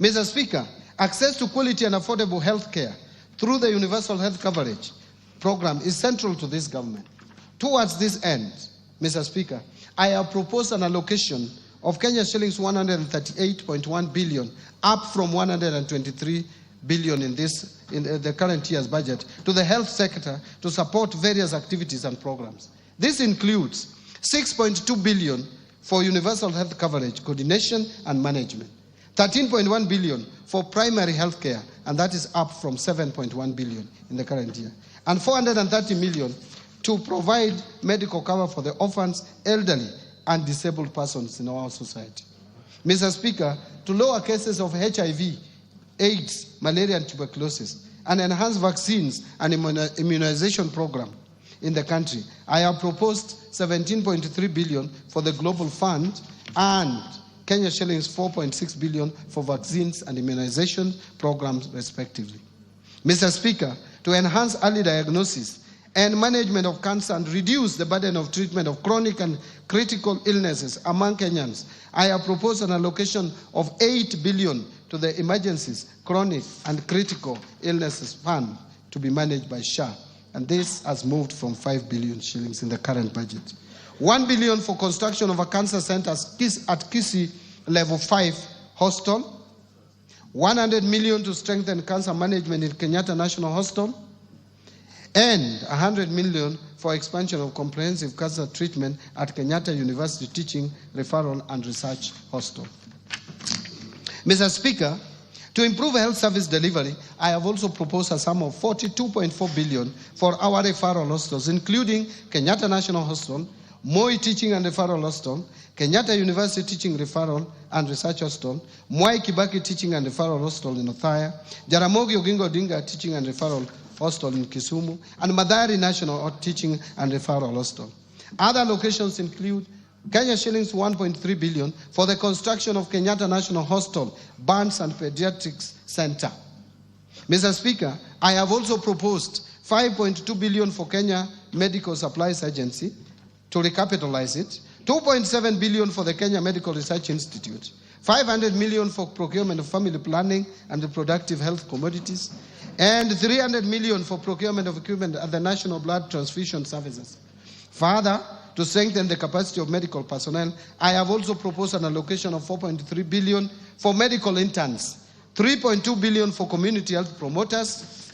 Mr. Speaker, access to quality and affordable health care through the universal health coverage program is central to this government. Towards this end, Mr. Speaker, I have proposed an allocation of Kenya shillings 138.1 billion, up from 123 billion in the current year's budget, to the health sector to support various activities and programs. This includes 6.2 billion for universal health coverage, coordination and management, 13.1 billion for primary health care, and that is up from 7.1 billion in the current year, and 430 million to provide medical cover for the orphans, elderly, and disabled persons in our society. Mr. Speaker, to lower cases of HIV, AIDS, malaria, and tuberculosis, and enhance vaccines and immunization program in the country, I have proposed 17.3 billion for the Global Fund and Kenya shillings 4.6 billion for vaccines and immunization programs, respectively. Mr. Speaker, to enhance early diagnosis and management of cancer and reduce the burden of treatment of chronic and critical illnesses among Kenyans, I have proposed an allocation of 8 billion to the Emergencies, Chronic and Critical Illnesses Fund to be managed by SHA, and this has moved from 5 billion shillings in the current budget. 1 billion for construction of a cancer center at Kisii Level 5 Hospital, 100 million to strengthen cancer management in Kenyatta National Hospital, and 100 million for expansion of comprehensive cancer treatment at Kenyatta University Teaching, Referral and Research Hospital. Mr. Speaker, to improve health service delivery, I have also proposed a sum of 42.4 billion for our referral hospitals, including Kenyatta National Hospital, Moi Teaching and Referral Hospital, Kenyatta University Teaching Referral and Research Hospital, Mwai Kibaki Teaching and Referral Hospital in Othaya, Jaramogi Oginga Odinga Teaching and Referral Hospital in Kisumu, and Mbadi National Teaching and Referral Hospital. Other locations include Kenya shillings 1.3 billion for the construction of Kenyatta National Hospital, Burns and Pediatrics Center. Mr. Speaker, I have also proposed 5.2 billion for Kenya Medical Supplies Agency to recapitalize it, 2.7 billion for the Kenya Medical Research Institute, 500 million for procurement of family planning and reproductive health commodities, and 300 million for procurement of equipment at the National Blood Transfusion Services. Further, to strengthen the capacity of medical personnel, I have also proposed an allocation of 4.3 billion for medical interns, 3.2 billion for community health promoters,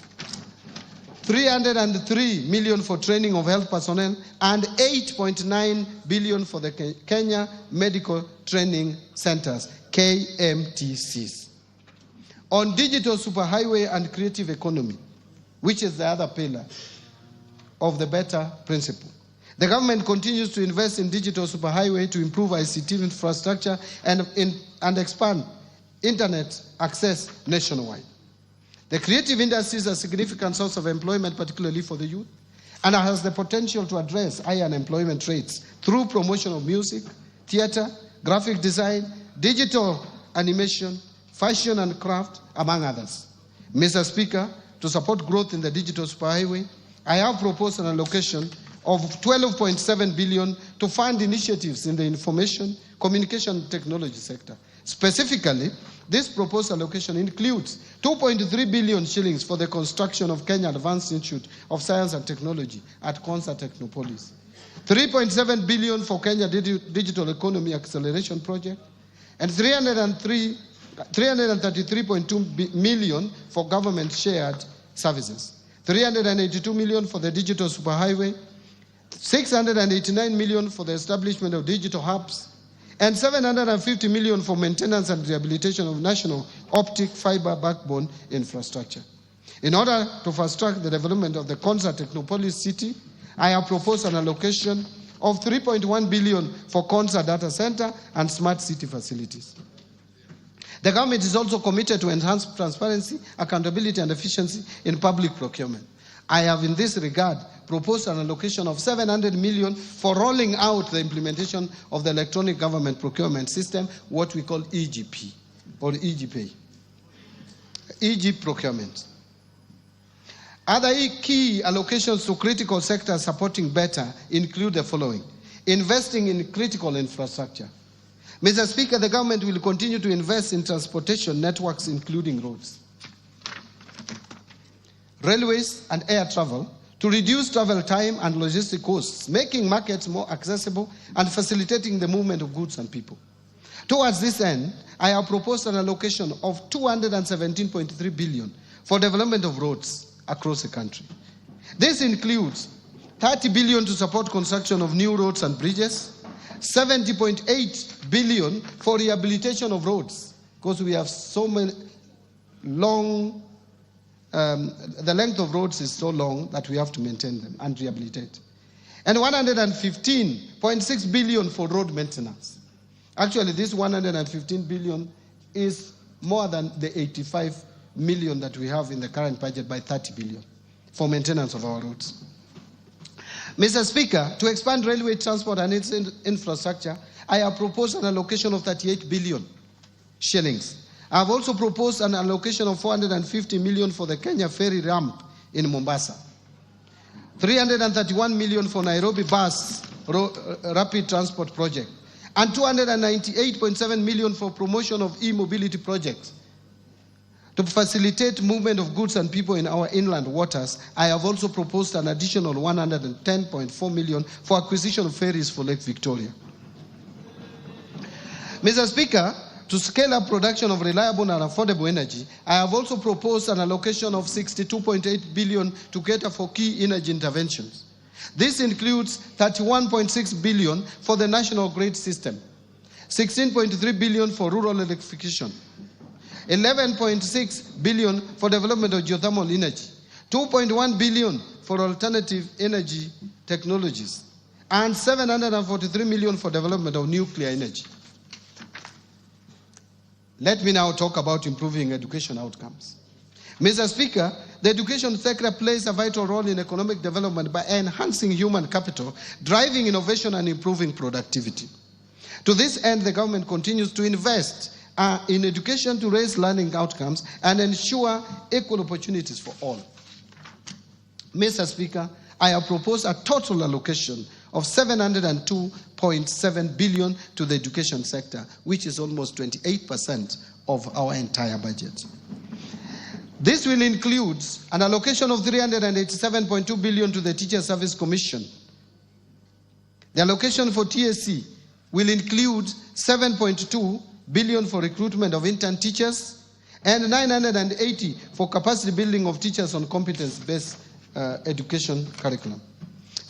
303 million for training of health personnel, and 8.9 billion for the Kenya Medical Training Centers, KMTCs. On digital superhighway and creative economy, which is the other pillar of the better principle, the government continues to invest in digital superhighway to improve ICT infrastructure and expand internet access nationwide. The creative industry is a significant source of employment, particularly for the youth, and has the potential to address high unemployment rates through promotion of music, theater, graphic design, digital animation, fashion and craft, among others. Mr. Speaker, to support growth in the digital superhighway, I have proposed an allocation of 12.7 billion to fund initiatives in the information communication technology sector. Specifically, this proposed allocation includes 2.3 billion shillings for the construction of Kenya Advanced Institute of Science and Technology at Konza Technopolis, 3.7 billion for Kenya Digital Economy Acceleration Project, and 333.2 million for government shared services, 382 million for the digital superhighway, 689 million for the establishment of digital hubs, and 750 million for maintenance and rehabilitation of national optic fiber backbone infrastructure. In order to fast-track the development of the Konza Technopolis city, I have proposed an allocation of 3.1 billion for Konza data center and smart city facilities. The government is also committed to enhance transparency, accountability, and efficiency in public procurement. I have in this regard proposed an allocation of 700 million for rolling out the implementation of the electronic government procurement system, what we call EGP or EGP. EG procurement. Other key allocations to critical sectors supporting better include the following. Investing in critical infrastructure. Mr. Speaker, the government will continue to invest in transportation networks, including roads, railways, and air travel to reduce travel time and logistic costs, making markets more accessible and facilitating the movement of goods and people. Towards this end, I have proposed an allocation of 217.3 billion for development of roads across the country. This includes 30 billion to support construction of new roads and bridges, 70.8 billion for rehabilitation of roads, because we have so many long, the length of roads is so long that we have to maintain them and rehabilitate. And 115.6 billion for road maintenance. Actually, this 115 billion is more than the 85 million that we have in the current budget by 30 billion for maintenance of our roads. Mr. Speaker, to expand railway transport and its infrastructure, I have proposed an allocation of 38 billion shillings. I have also proposed an allocation of 450 million for the Kenya ferry ramp in Mombasa, 331 million for Nairobi bus rapid transport project, and 298.7 million for promotion of e-mobility projects. To facilitate movement of goods and people in our inland waters, I have also proposed an additional 110.4 million for acquisition of ferries for Lake Victoria. Mr. Speaker, to scale up production of reliable and affordable energy, I have also proposed an allocation of 62.8 billion to cater for key energy interventions. This includes 31.6 billion for the national grid system, 16.3 billion for rural electrification, 11.6 billion for development of geothermal energy, 2.1 billion for alternative energy technologies, and 743 million for development of nuclear energy. Let me now talk about improving education outcomes. Mr. Speaker, the education sector plays a vital role in economic development by enhancing human capital, driving innovation, and improving productivity. To this end, the government continues to invest in education to raise learning outcomes and ensure equal opportunities for all. Mr. Speaker, I have proposed a total allocation of 702.7 billion to the education sector, which is almost 28% of our entire budget. This will include an allocation of 387.2 billion to the Teacher Service Commission. The allocation for TSC will include 7.2 billion for recruitment of intern teachers and 980 for capacity building of teachers on competence-based education curriculum.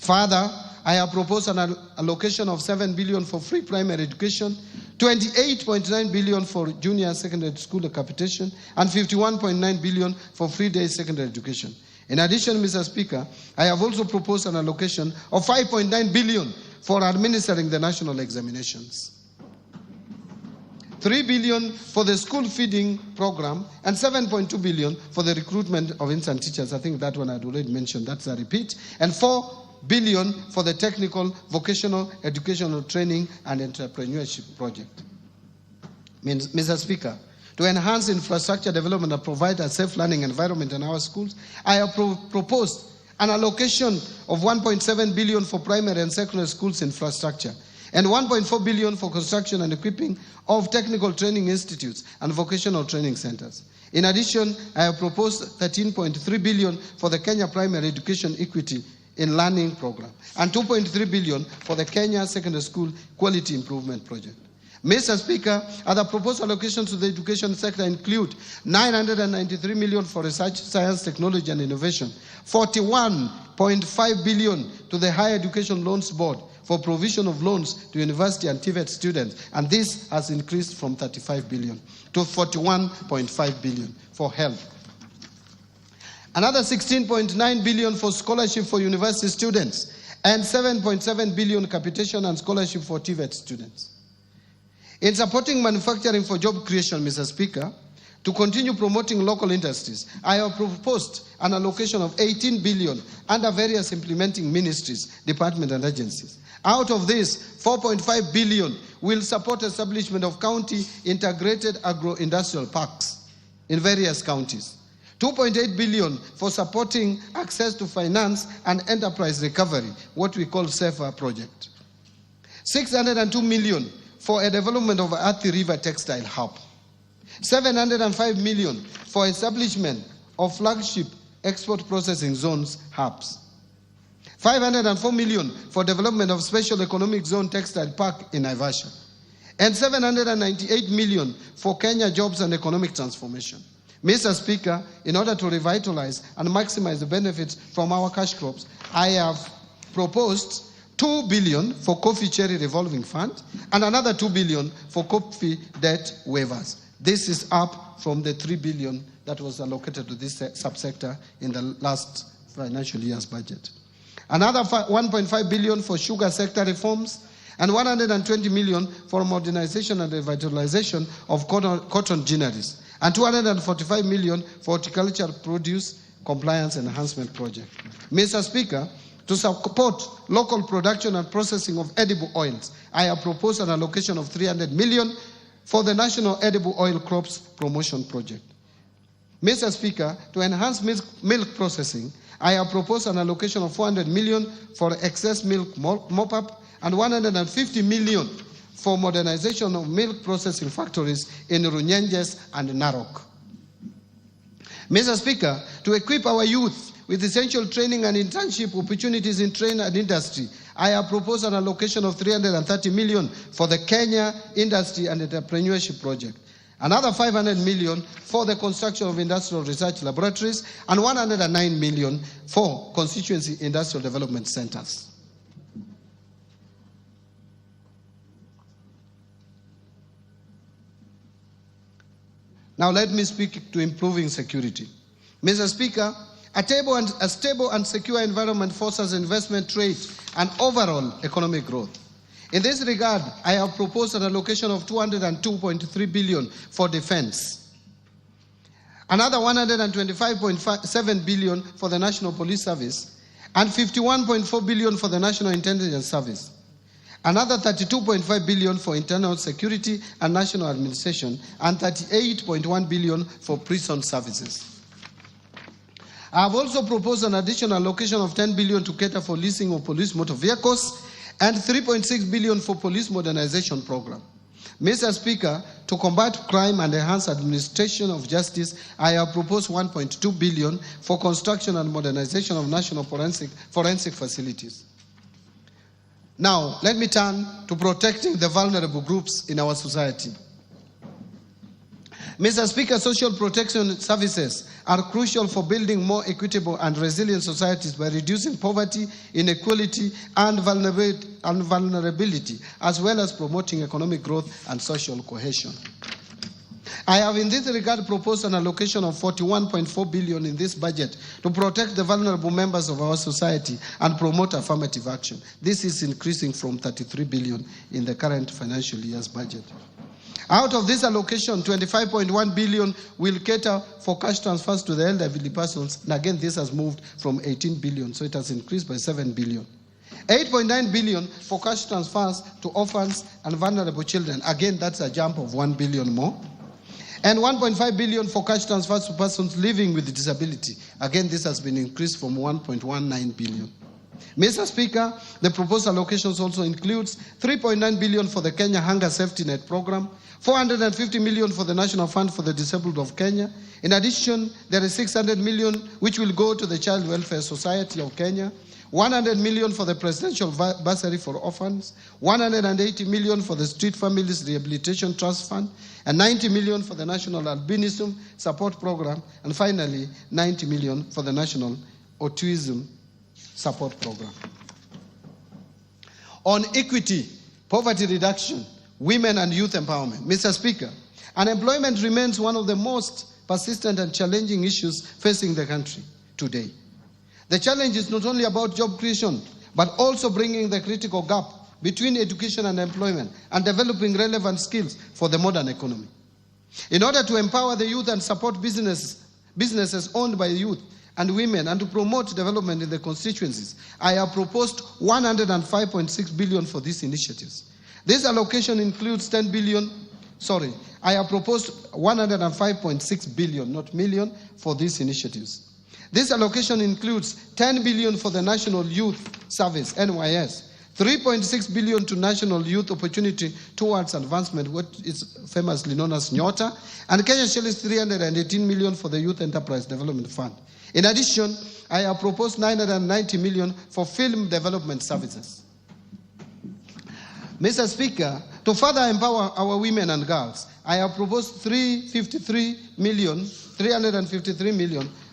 Further, I have proposed an allocation of 7 billion for free primary education, 28.9 billion for junior secondary school capitation, and 51.9 billion for free day secondary education. In addition, Mr. Speaker, I have also proposed an allocation of 5.9 billion for administering the national examinations, 3 billion for the school feeding program, and 7.2 billion for the recruitment of intern teachers. I think that one I'd already mentioned, that's a repeat, and 4 billion for the technical, vocational, educational training and entrepreneurship project. Mr. Speaker, to enhance infrastructure development and provide a safe learning environment in our schools, I have proposed an allocation of 1.7 billion for primary and secondary schools infrastructure, and 1.4 billion for construction and equipping of technical training institutes and vocational training centers. In addition, I have proposed 13.3 billion for the Kenya Primary Education Equity in Learning Program, and 2.3 billion for the Kenya Secondary School Quality Improvement Project. Mr. Speaker, other proposed allocations to the education sector include 993 million for research, science, technology, and innovation, 41.5 billion to the Higher Education Loans Board for provision of loans to university and TVET students, and this has increased from 35 billion to 41.5 billion for health. Another 16.9 billion for scholarship for university students, and 7.7 billion capitation and scholarship for TVET students. In supporting manufacturing for job creation, Mr. Speaker, To continue promoting local industries, I have proposed an allocation of 18 billion under various implementing ministries, departments, and agencies. Out of this, 4.5 billion will support establishment of county integrated agro-industrial parks in various counties. 2.8 billion for supporting access to finance and enterprise recovery, what we call SAFER project. 602 million for a development of Athi River Textile Hub. 705 million for establishment of flagship export processing zones hubs. 504 million for development of special economic zone textile park in Naivasha. And 798 million for Kenya jobs and economic transformation. Mr. Speaker, in order to revitalize and maximize the benefits from our cash crops, I have proposed 2 billion for coffee cherry revolving fund and another 2 billion for coffee debt waivers. This is up from the 3 billion that was allocated to this subsector in the last financial year's budget. Another 1.5 billion for sugar sector reforms and 120 million for modernization and revitalization of cotton ginneries and 245 million for horticultural produce compliance enhancement project. Mr. Speaker, to support local production and processing of edible oils, I have proposed an allocation of 300 million for the National Edible Oil Crops Promotion Project. Mr. Speaker, to enhance milk processing, I have proposed an allocation of 400 million for excess milk mop-up and 150 million for modernization of milk processing factories in Runyenjes and Narok. Mr. Speaker, to equip our youth with essential training and internship opportunities in trade and industry, I have proposed an allocation of 330 million for the Kenya Industry and Entrepreneurship Project, another 500 million for the construction of industrial research laboratories, and 109 million for constituency industrial development centers. Now let me speak to improving security. Mr. Speaker, a stable and secure environment fosters investment, trade, and overall economic growth. In this regard, I have proposed an allocation of 202.3 billion for defense, another 125.7 billion for the National Police Service, and 51.4 billion for the National Intelligence Service, another 32.5 billion for internal security and national administration, and 38.1 billion for prison services. I have also proposed an additional allocation of 10 billion to cater for leasing of police motor vehicles and 3.6 billion for police modernization program. Mr. Speaker, to combat crime and enhance administration of justice, I have proposed 1.2 billion for construction and modernization of national forensic facilities. Now, let me turn to protecting the vulnerable groups in our society. Mr. Speaker, social protection services are crucial for building more equitable and resilient societies by reducing poverty, inequality, and vulnerability, as well as promoting economic growth and social cohesion. I have in this regard proposed an allocation of 41.4 billion in this budget to protect the vulnerable members of our society and promote affirmative action. This is increasing from 33 billion in the current financial year's budget. Out of this allocation, 25.1 billion will cater for cash transfers to the elderly persons. And again, this has moved from 18 billion, so it has increased by 7 billion. 8.9 billion for cash transfers to orphans and vulnerable children. Again, that's a jump of 1 billion more. And 1.5 billion for cash transfers to persons living with disability. Again, this has been increased from 1.19 billion. Mr. Speaker, the proposed allocations also includes 3.9 billion for the Kenya Hunger Safety Net program, 450 million for the National Fund for the Disabled of Kenya. In addition, there is 600 million which will go to the Child Welfare Society of Kenya, 100 million for the Presidential Bursary for Orphans, 180 million for the Street Families Rehabilitation Trust Fund, and 90 million for the National Albinism Support Program, and finally, 90 million for the National Autism Support Program. On equity, poverty reduction, women and youth empowerment. Mr. Speaker, unemployment remains one of the most persistent and challenging issues facing the country today. The challenge is not only about job creation, but also bringing the critical gap between education and employment and developing relevant skills for the modern economy. In order to empower the youth and support businesses owned by youth and women and to promote development in the constituencies, I have proposed 105.6 billion for these initiatives. This allocation includes I have proposed 105.6 billion, not million, for these initiatives. This allocation includes 10 billion for the National Youth Service, NYS, 3.6 billion to National Youth Opportunity Towards Advancement, what is famously known as Nyota, and Kenya shillings 318 million for the Youth Enterprise Development Fund. In addition, I have proposed 990 million for film development services. Mr. Speaker, to further empower our women and girls, I have proposed 353 million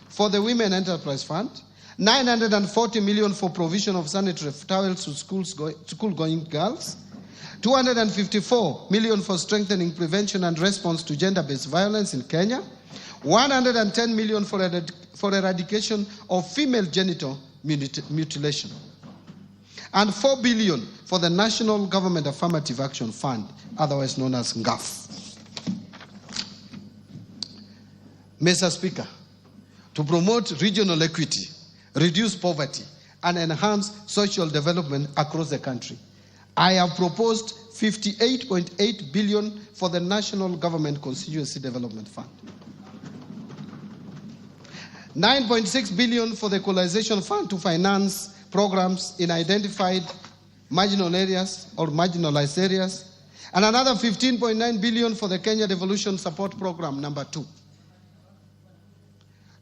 for the Women Enterprise Fund, 940 million for provision of sanitary towels to school-going girls, 254 million for strengthening prevention and response to gender-based violence in Kenya, 110 million for eradication of female genital mutilation, and 4 billion for the National Government Affirmative Action Fund, otherwise known as NGAF. Mr. Speaker, to promote regional equity, reduce poverty, and enhance social development across the country, I have proposed 58.8 billion for the National Government Constituency Development Fund, 9.6 billion for the Equalization Fund to finance programs in identified marginal areas or marginalized areas, and another 15.9 billion for the Kenya Devolution Support Program number 2.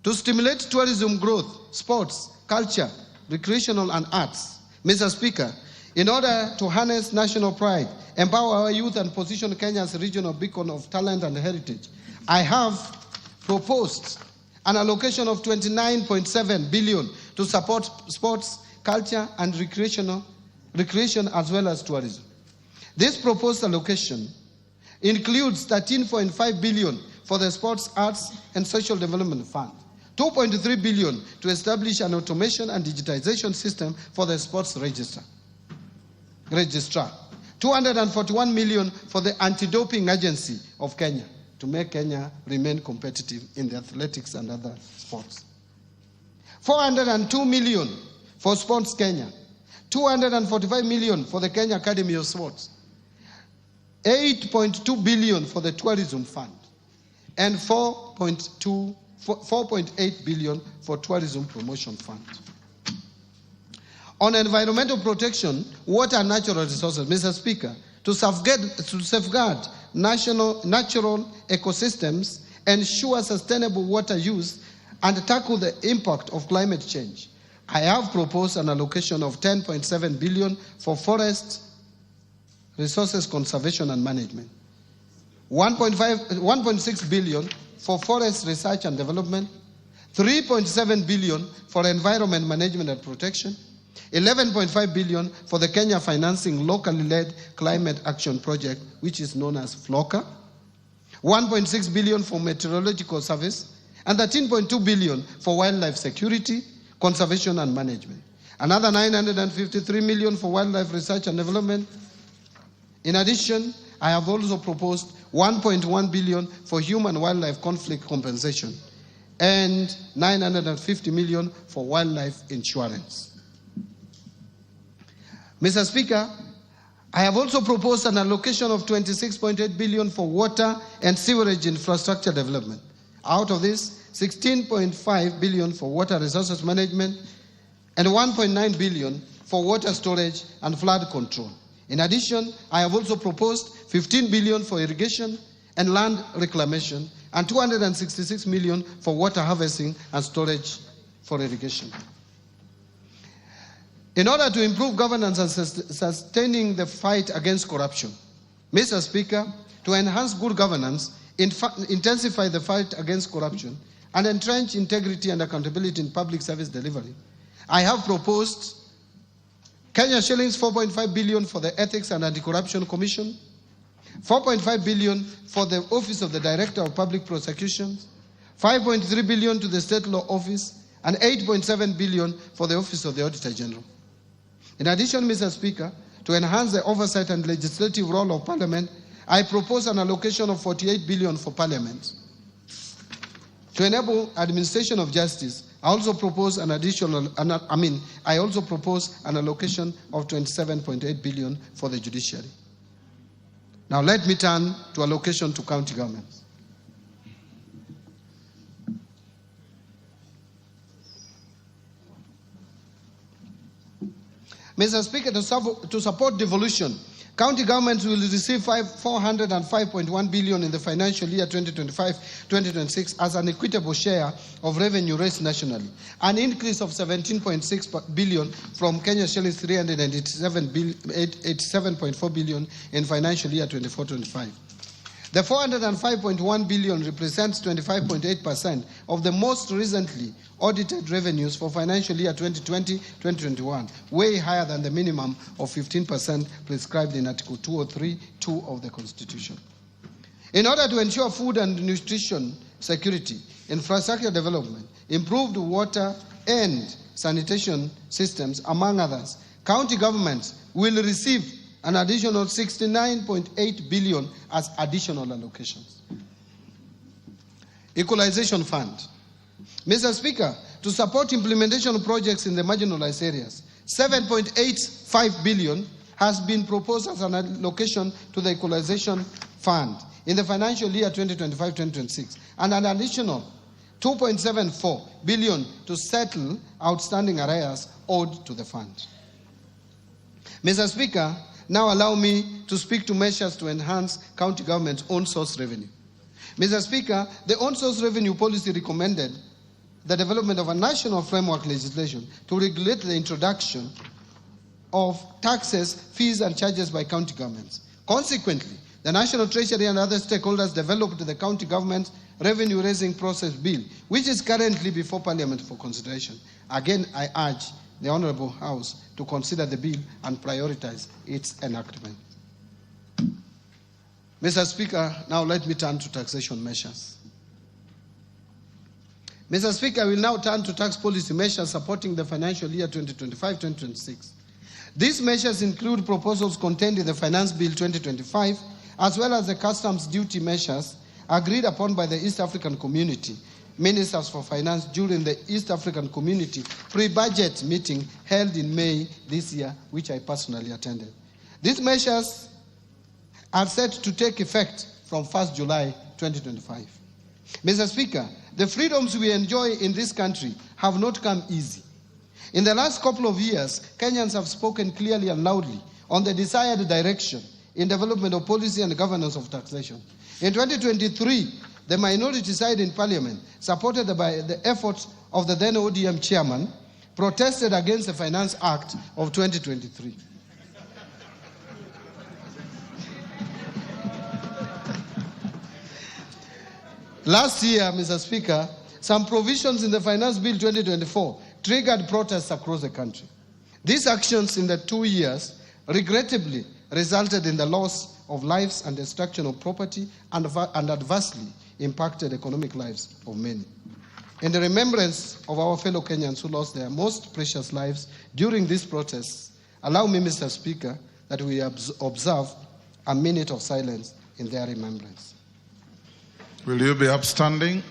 To stimulate tourism growth, sports, culture, recreational and arts, Mr. Speaker, in order to harness national pride, empower our youth and position Kenya as a regional beacon of talent and heritage, I have proposed an allocation of 29.7 billion to support sports, culture and recreation as well as tourism. This proposed allocation includes 13.5 billion for the Sports, Arts and Social Development Fund, 2.3 billion to establish an automation and digitization system for the sports registrar, 241 million for the Anti-Doping Agency of Kenya to make Kenya remain competitive in the athletics and other sports, 402 million for Sports Kenya, 245 million for the Kenya Academy of Sports, 8.2 billion for the Tourism Fund, and 4.8 billion for Tourism Promotion Fund. On environmental protection, water and natural resources, Mr. Speaker, to safeguard natural ecosystems, ensure sustainable water use, and tackle the impact of climate change, I have proposed an allocation of 10.7 billion for forest resources conservation and management, 1.6 billion for forest research and development, 3.7 billion for environment management and protection, 11.5 billion for the Kenya Financing Locally Led Climate Action Project, which is known as FLOCA, 1.6 billion for meteorological service, and 13.2 billion for wildlife security, conservation and management. Another 953 million for wildlife research and development. In addition, I have also proposed 1.1 billion for human wildlife conflict compensation and 950 million for wildlife insurance. Mr. Speaker, I have also proposed an allocation of 26.8 billion for water and sewerage infrastructure development. Out of this, 16.5 billion for water resources management and 1.9 billion for water storage and flood control. In addition, I have also proposed 15 billion for irrigation and land reclamation and 266 million for water harvesting and storage for irrigation. In order to improve governance and sustaining the fight against corruption, Mr. Speaker, to enhance good governance, intensify the fight against corruption, and entrench integrity and accountability in public service delivery, I have proposed Kenya shillings 4.5 billion for the Ethics and Anti-Corruption Commission, 4.5 billion for the Office of the Director of Public Prosecutions, 5.3 billion to the State Law Office, and 8.7 billion for the Office of the Auditor General. In addition, Mr. Speaker, to enhance the oversight and legislative role of Parliament, I propose an allocation of 48 billion for Parliament. To enable administration of justice, I also propose an allocation of 27.8 billion for the judiciary. Now let me turn to allocation to county governments. Mr. Speaker, to support devolution, county governments will receive 405.1 billion in the financial year 2025-2026 as an equitable share of revenue raised nationally, an increase of 17.6 billion from Kenya shillings 387.4 billion in financial year 24-25. The 405.1 billion represents 25.8% of the most recently audited revenues for financial year 2020-2021, way higher than the minimum of 15% prescribed in Article 203(2) of the Constitution. In order to ensure food and nutrition security, infrastructure development, improved water and sanitation systems, among others, county governments will receive an additional 69.8 billion as additional allocations. Equalization Fund. Mr. Speaker, to support implementation projects in the marginalized areas, 7.85 billion has been proposed as an allocation to the Equalization Fund in the financial year 2025-2026, and an additional 2.74 billion to settle outstanding arrears owed to the fund. Mr. Speaker, now allow me to speak to measures to enhance county government's own source revenue. Mr. Speaker, the own source revenue policy recommended the development of a national framework legislation to regulate the introduction of taxes, fees, and charges by county governments. Consequently, the National Treasury and other stakeholders developed the County Government Revenue Raising Process Bill, which is currently before Parliament for consideration. Again, I urge the Honourable House to consider the bill and prioritize its enactment. Mr. Speaker, now let me turn to taxation measures. Mr. Speaker, I will now turn to tax policy measures supporting the financial year 2025-2026. These measures include proposals contained in the Finance Bill 2025, as well as the customs duty measures agreed upon by the East African Community Ministers for Finance during the East African Community pre-budget meeting held in May this year, which I personally attended. These measures are set to take effect from 1st July 2025. Mr. Speaker, the freedoms we enjoy in this country have not come easy. In the last couple of years, Kenyans have spoken clearly and loudly on the desired direction in development of policy and governance of taxation. In 2023, the minority side in Parliament, supported by the efforts of the then ODM chairman, protested against the Finance Act of 2023. Last year, Mr. Speaker, some provisions in the Finance Bill 2024 triggered protests across the country. These actions in the 2 years regrettably resulted in the loss of lives and destruction of property and adversely impacted economic lives of many. In the remembrance of our fellow Kenyans who lost their most precious lives during these protests, allow me, Mr. Speaker, that we observe a minute of silence in their remembrance. Will you be upstanding?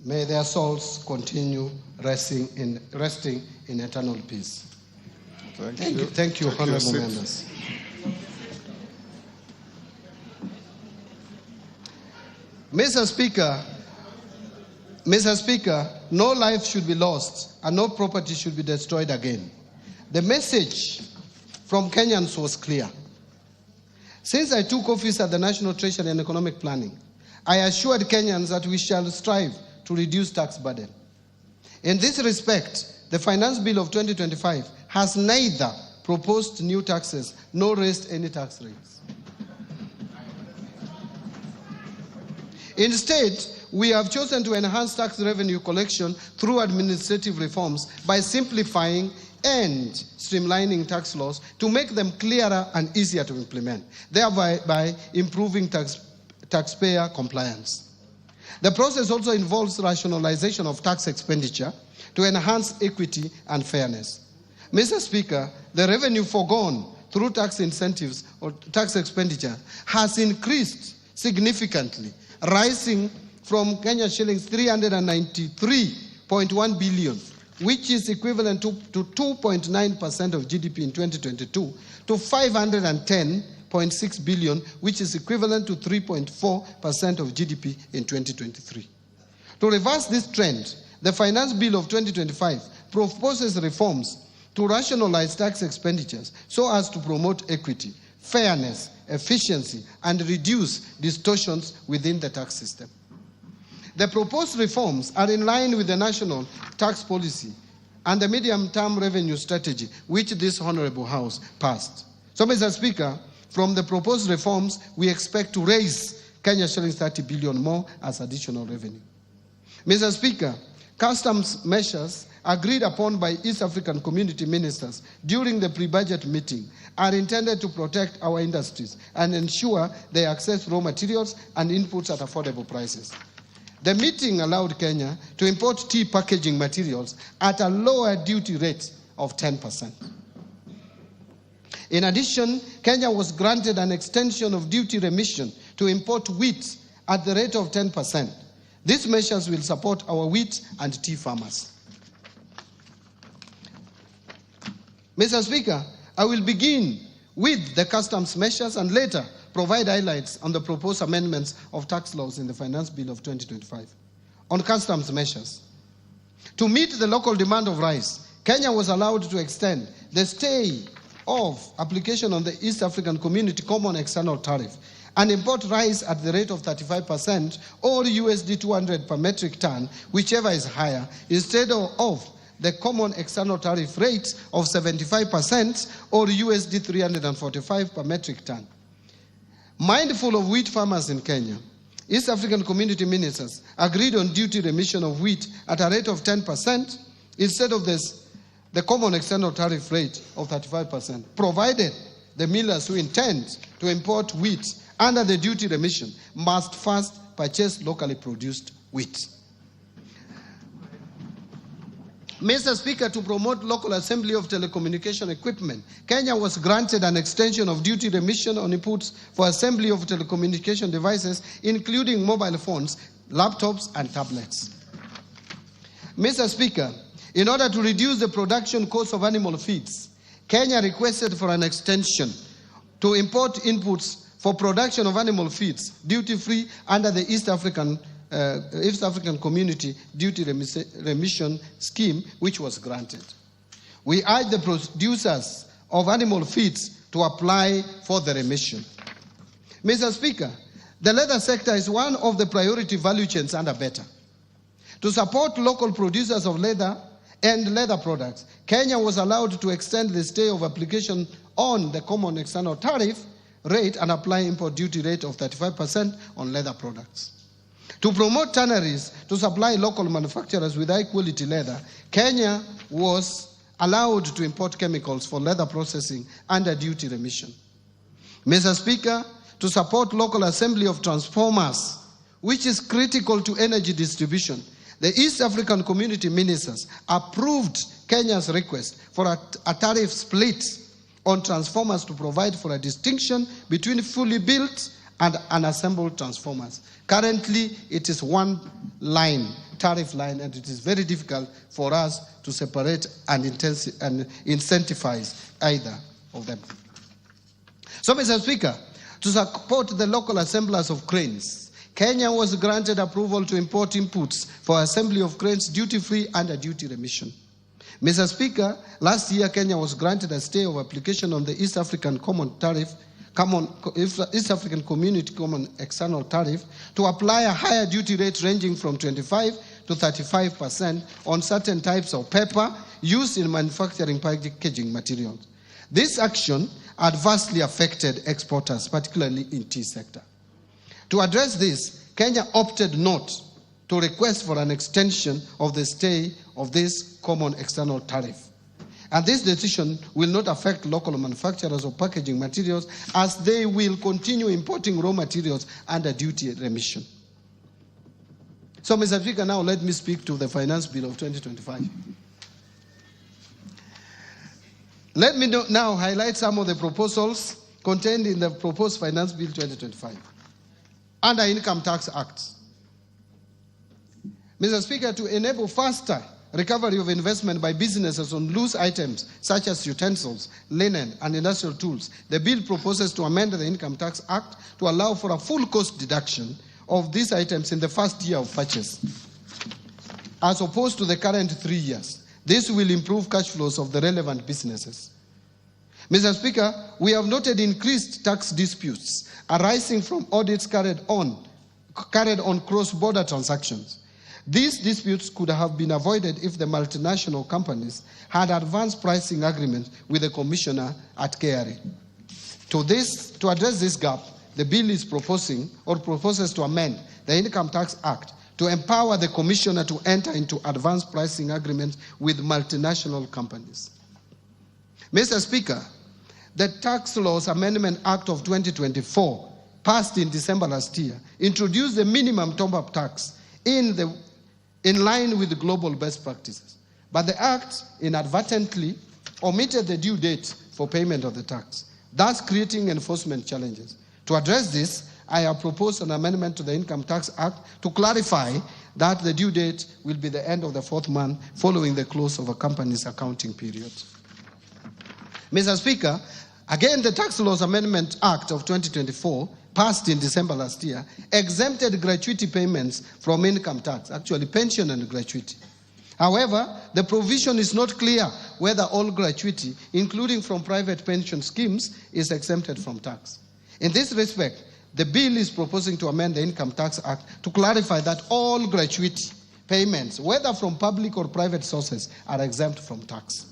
May their souls continue resting in eternal peace. Thank you. Thank you, honorable members. Mr. Speaker, no life should be lost and no property should be destroyed again. The message from Kenyans was clear. Since I took office at the National Treasury and Economic Planning, I assured Kenyans that we shall strive to reduce tax burden. In this respect, the Finance Bill of 2025 has neither proposed new taxes nor raised any tax rates. Instead, we have chosen to enhance tax revenue collection through administrative reforms by simplifying and streamlining tax laws to make them clearer and easier to implement, thereby by improving taxpayer compliance. The process also involves rationalization of tax expenditure to enhance equity and fairness. Mr. Speaker, the revenue foregone through tax incentives or tax expenditure has increased significantly, rising from Kenya shillings 393.1 billion, which is equivalent to 2.9% of GDP in 2022, to 510.6 billion, which is equivalent to 3.4% of GDP in 2023. To reverse this trend, the Finance Bill of 2025 proposes reforms to rationalize tax expenditures so as to promote equity, fairness, efficiency, and reduce distortions within the tax system. The proposed reforms are in line with the national tax policy and the medium-term revenue strategy, which this Honorable House passed. So, Mr. Speaker, from the proposed reforms, we expect to raise Kenya shillings 30 billion more as additional revenue. Mr. Speaker, customs measures agreed upon by East African community ministers during the pre-budget meeting are intended to protect our industries and ensure they access raw materials and inputs at affordable prices. The meeting allowed Kenya to import tea packaging materials at a lower duty rate of 10%. In addition, Kenya was granted an extension of duty remission to import wheat at the rate of 10%. These measures will support our wheat and tea farmers. Mr. Speaker, I will begin with the customs measures and later provide highlights on the proposed amendments of tax laws in the Finance Bill of 2025. On customs measures, to meet the local demand of rice, Kenya was allowed to extend the stay of application on the East African Community Common External Tariff and import rice at the rate of 35% or USD 200 per metric ton, whichever is higher, instead of the common external tariff rate of 75% or USD 345 per metric ton. Mindful of wheat farmers in Kenya, East African community ministers agreed on duty remission of wheat at a rate of 10% instead of the common external tariff rate of 35%, provided the millers who intend to import wheat under the duty remission must first purchase locally produced wheat. Mr. Speaker, to promote local assembly of telecommunication equipment, Kenya was granted an extension of duty remission on inputs for assembly of telecommunication devices, including mobile phones, laptops, and tablets. Mr. Speaker, in order to reduce the production cost of animal feeds, Kenya requested for an extension to import inputs for production of animal feeds duty-free under the East African Community Duty Remission Scheme, which was granted. We urge the producers of animal feeds to apply for the remission. Mr. Speaker, the leather sector is one of the priority value chains under BETA. To support local producers of leather and leather products, Kenya was allowed to extend the stay of application on the common external tariff rate and apply import duty rate of 35% on leather products. To promote tanneries to supply local manufacturers with high-quality leather, Kenya was allowed to import chemicals for leather processing under duty remission. Mr. Speaker, to support local assembly of transformers, which is critical to energy distribution, the East African community ministers approved Kenya's request for a tariff split on transformers to provide for a distinction between fully built and unassembled transformers. Currently, it is one line, tariff line, and it is very difficult for us to separate and incentivize either of them. So, Mr. Speaker, to support the local assemblers of cranes, Kenya was granted approval to import inputs for assembly of cranes duty-free under duty remission. Mr. Speaker, last year Kenya was granted a stay of application on the East African East African Community Common External Tariff to apply a higher duty rate ranging from 25 to 35% on certain types of paper used in manufacturing packaging materials. This action adversely affected exporters, particularly in tea sector. To address this, Kenya opted not to request for an extension of the stay of this common external tariff. And this decision will not affect local manufacturers of packaging materials, as they will continue importing raw materials under duty remission. So, Mr. Speaker, now let me speak to the Finance Bill of 2025. Let me now highlight some of the proposals contained in the proposed Finance Bill 2025 under Income Tax Act. Mr. Speaker, to enable faster recovery of investment by businesses on loose items such as utensils, linen, and industrial tools, the bill proposes to amend the Income Tax Act to allow for a full cost deduction of these items in the first year of purchase, as opposed to the current 3 years. This will improve cash flows of the relevant businesses. Mr. Speaker, we have noted increased tax disputes arising from audits carried on cross-border transactions. These disputes could have been avoided if the multinational companies had advanced pricing agreements with the commissioner at KRA. To address this gap, the bill is proposes to amend the Income Tax Act to empower the commissioner to enter into advanced pricing agreements with multinational companies. Mr. Speaker, the Tax Laws Amendment Act of 2024, passed in December last year, introduced the minimum top-up tax in line with the global best practices. But the Act inadvertently omitted the due date for payment of the tax, thus creating enforcement challenges. To address this, I have proposed an amendment to the Income Tax Act to clarify that the due date will be the end of the 4th month following the close of a company's accounting period. Mr. Speaker, again, the Tax Laws Amendment Act of 2024, passed in December last year, exempted gratuity payments from income tax, actually pension and gratuity. However, the provision is not clear whether all gratuity, including from private pension schemes, is exempted from tax. In this respect, the bill is proposing to amend the Income Tax Act to clarify that all gratuity payments, whether from public or private sources, are exempt from tax.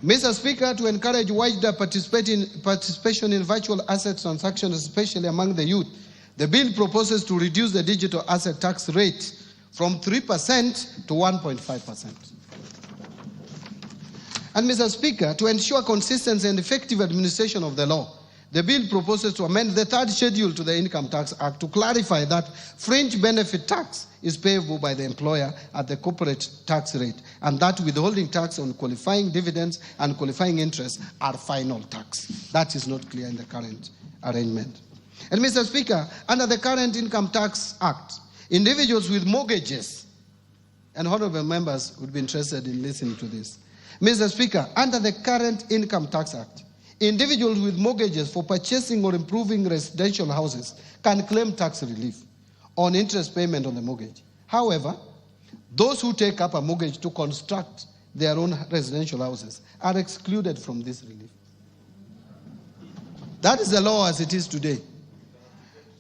Mr. Speaker, to encourage wider participation in virtual asset transactions, especially among the youth, the bill proposes to reduce the digital asset tax rate from 3% to 1.5%. And Mr. Speaker, to ensure consistency and effective administration of the law, the bill proposes to amend the 3rd schedule to the Income Tax Act to clarify that fringe benefit tax is payable by the employer at the corporate tax rate, and that withholding tax on qualifying dividends and qualifying interest are final tax. That is not clear in the current arrangement. And Mr. Speaker, under the current Income Tax Act, individuals with mortgages, and honorable members would be interested in listening to this. Mr. Speaker, under the current Income Tax Act, individuals with mortgages for purchasing or improving residential houses can claim tax relief on interest payment on the mortgage. However, those who take up a mortgage to construct their own residential houses are excluded from this relief. That is the law as it is today.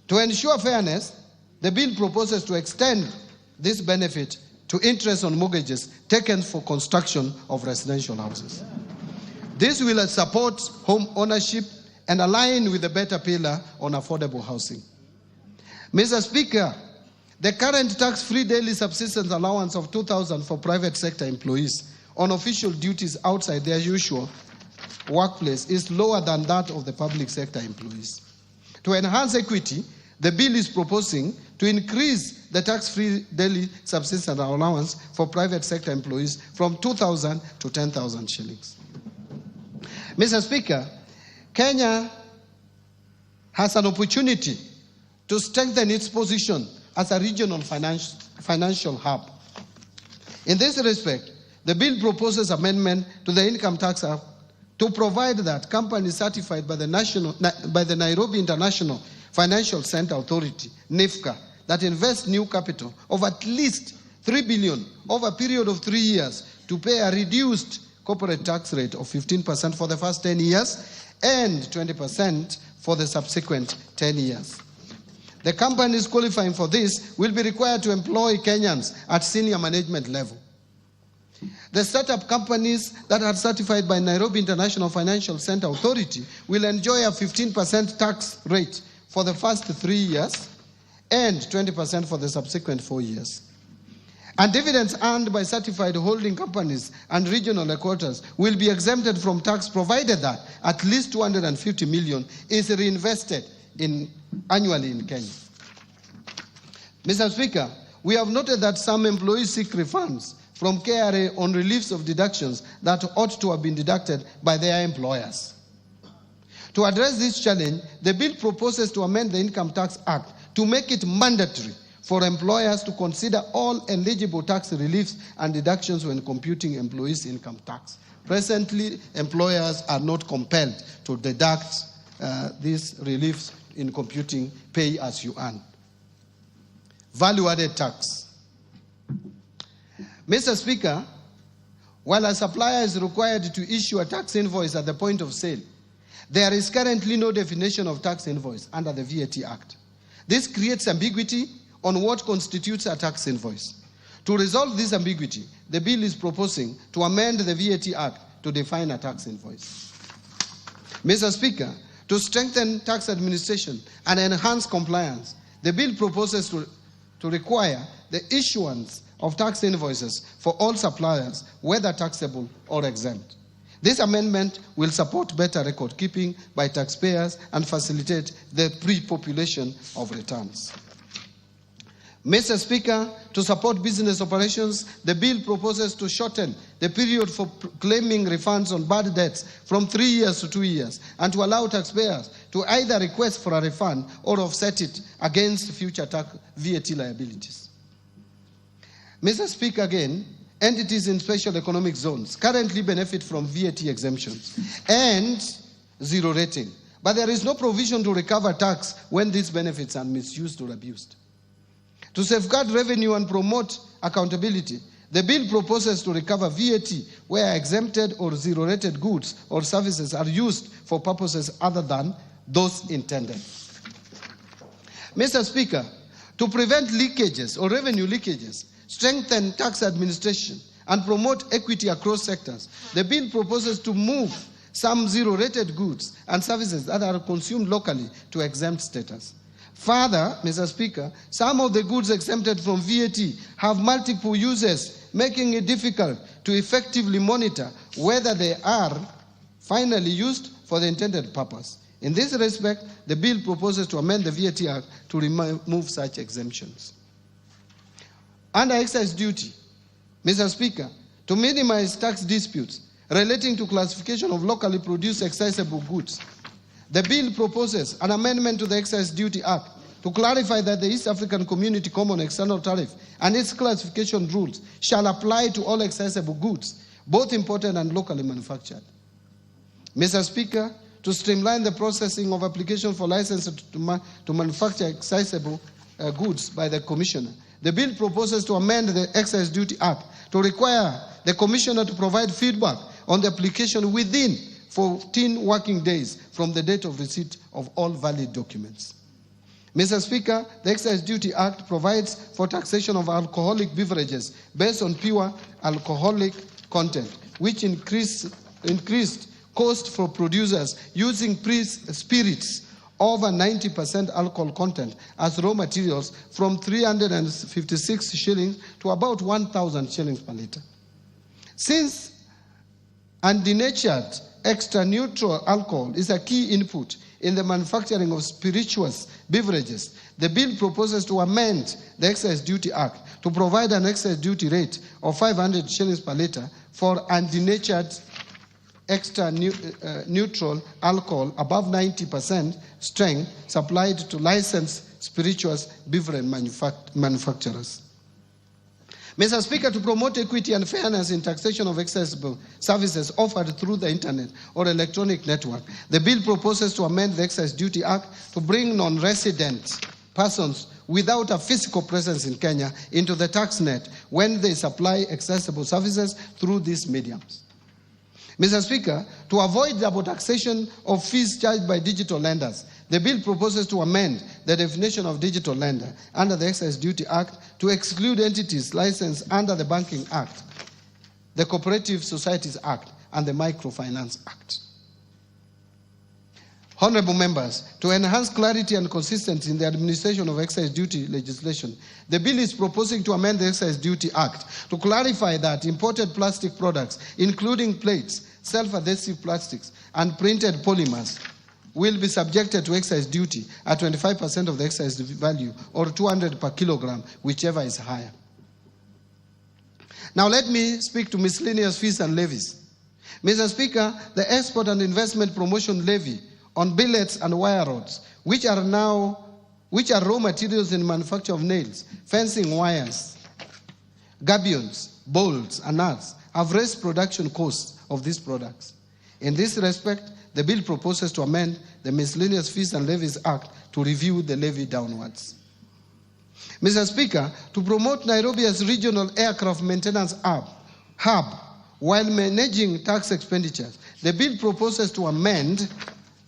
To ensure fairness, the bill proposes to extend this benefit to interest on mortgages taken for construction of residential houses. This will support home ownership and align with the better pillar on affordable housing. Mr. Speaker, the current tax-free daily subsistence allowance of $2,000 for private sector employees on official duties outside their usual workplace is lower than that of the public sector employees. To enhance equity, the bill is proposing to increase the tax-free daily subsistence allowance for private sector employees from 2,000 to 10,000 shillings. Mr. Speaker, Kenya has an opportunity to strengthen its position as a regional financial hub. In this respect, the bill proposes amendment to the Income Tax Act to provide that companies certified by the Nairobi International Financial Center Authority, NIFCA, that invest new capital of at least $3 billion over a period of 3 years to pay a reduced corporate tax rate of 15% for the first 10 years and 20% for the subsequent 10 years. The companies qualifying for this will be required to employ Kenyans at senior management level. The startup companies that are certified by Nairobi International Financial Center Authority will enjoy a 15% tax rate for the first 3 years and 20% for the subsequent 4 years. And dividends earned by certified holding companies and regional headquarters will be exempted from tax, provided that at least 250 million is reinvested annually in Kenya. Mr. Speaker, we have noted that some employees seek refunds from KRA on reliefs of deductions that ought to have been deducted by their employers. To address this challenge, the bill proposes to amend the Income Tax Act to make it mandatory for employers to consider all eligible tax reliefs and deductions when computing employees' income tax. Presently, employers are not compelled to deduct these reliefs in computing pay as you earn. Value-added tax. Mr. Speaker, while a supplier is required to issue a tax invoice at the point of sale, there is currently no definition of tax invoice under the VAT Act. This creates ambiguity on what constitutes a tax invoice. To resolve this ambiguity, the bill is proposing to amend the VAT Act to define a tax invoice. Mr. Speaker, to strengthen tax administration and enhance compliance, the bill proposes to require the issuance of tax invoices for all suppliers, whether taxable or exempt. This amendment will support better record keeping by taxpayers and facilitate the pre-population of returns. Mr. Speaker, to support business operations, the bill proposes to shorten the period for claiming refunds on bad debts from 3 years to 2 years, and to allow taxpayers to either request for a refund or offset it against future tax VAT liabilities. Mr. Speaker, again, entities in special economic zones currently benefit from VAT exemptions and zero rating, but there is no provision to recover tax when these benefits are misused or abused. To safeguard revenue and promote accountability, the bill proposes to recover VAT where exempted or zero-rated goods or services are used for purposes other than those intended. Mr. Speaker, to prevent leakages or revenue leakages, strengthen tax administration, and promote equity across sectors, the bill proposes to move some zero-rated goods and services that are consumed locally to exempt status. Further, Mr. Speaker, some of the goods exempted from VAT have multiple uses, making it difficult to effectively monitor whether they are finally used for the intended purpose. In this respect, the bill proposes to amend the VAT Act to remove such exemptions. Under excise duty, Mr. Speaker, to minimize tax disputes relating to classification of locally produced accessible goods, the bill proposes an amendment to the Excise Duty Act to clarify that the East African Community Common External Tariff and its classification rules shall apply to all accessible goods, both imported and locally manufactured. Mr. Speaker, to streamline the processing of applications for license to manufacture accessible goods by the Commissioner, the bill proposes to amend the Excise Duty Act to require the Commissioner to provide feedback on the application within 14 working days from the date of receipt of all valid documents. Mr. Speaker, the Excise Duty Act provides for taxation of alcoholic beverages based on pure alcoholic content, which increased cost for producers using spirits over 90% alcohol content as raw materials from 356 shillings to about 1,000 shillings per litre. Since undenatured extra neutral alcohol is a key input in the manufacturing of spirituous beverages, the bill proposes to amend the Excise Duty Act to provide an excise duty rate of 500 shillings per litre for undenatured extra neutral alcohol above 90% strength supplied to licensed spirituous beverage manufacturers. Mr. Speaker, to promote equity and fairness in taxation of accessible services offered through the internet or electronic network, the bill proposes to amend the Excise Duty Act to bring non-resident persons without a physical presence in Kenya into the tax net when they supply accessible services through these mediums. Mr. Speaker, to avoid double taxation of fees charged by digital lenders, the bill proposes to amend the definition of digital lender under the Excise Duty Act to exclude entities licensed under the Banking Act, the Cooperative Societies Act, and the Microfinance Act. Honorable members, to enhance clarity and consistency in the administration of excise duty legislation, the bill is proposing to amend the Excise Duty Act to clarify that imported plastic products, including plates, self-adhesive plastics, and printed polymers, will be subjected to excise duty at 25% of the excise value, or 200 per kilogram, whichever is higher. Now let me speak to miscellaneous fees and levies. Mr. Speaker, the Export and Investment Promotion Levy on billets and wire rods, which are raw materials in manufacture of nails, fencing wires, gabions, bolts, and nuts, have raised production costs of these products. In this respect, the bill proposes to amend the Miscellaneous Fees and Levies Act to review the levy downwards. Mr. Speaker, to promote Nairobi as regional aircraft maintenance hub while managing tax expenditures, the bill proposes to amend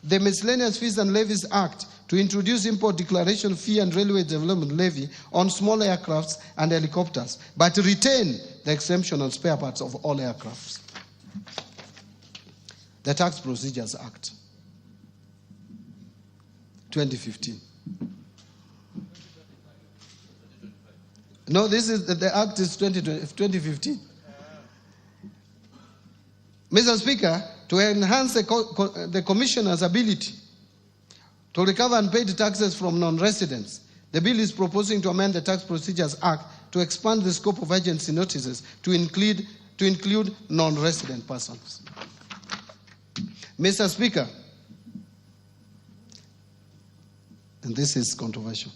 the Miscellaneous Fees and Levies Act to introduce import declaration fee and railway development levy on small aircrafts and helicopters, but to retain the exemption on spare parts of all aircrafts. The Tax Procedures Act, 2015. No, the Act is 2015. Mr. Speaker, to enhance the Commissioner's ability to recover unpaid taxes from non-residents, the bill is proposing to amend the Tax Procedures Act to expand the scope of agency notices to include non-resident persons. Mr. Speaker, and this is controversial,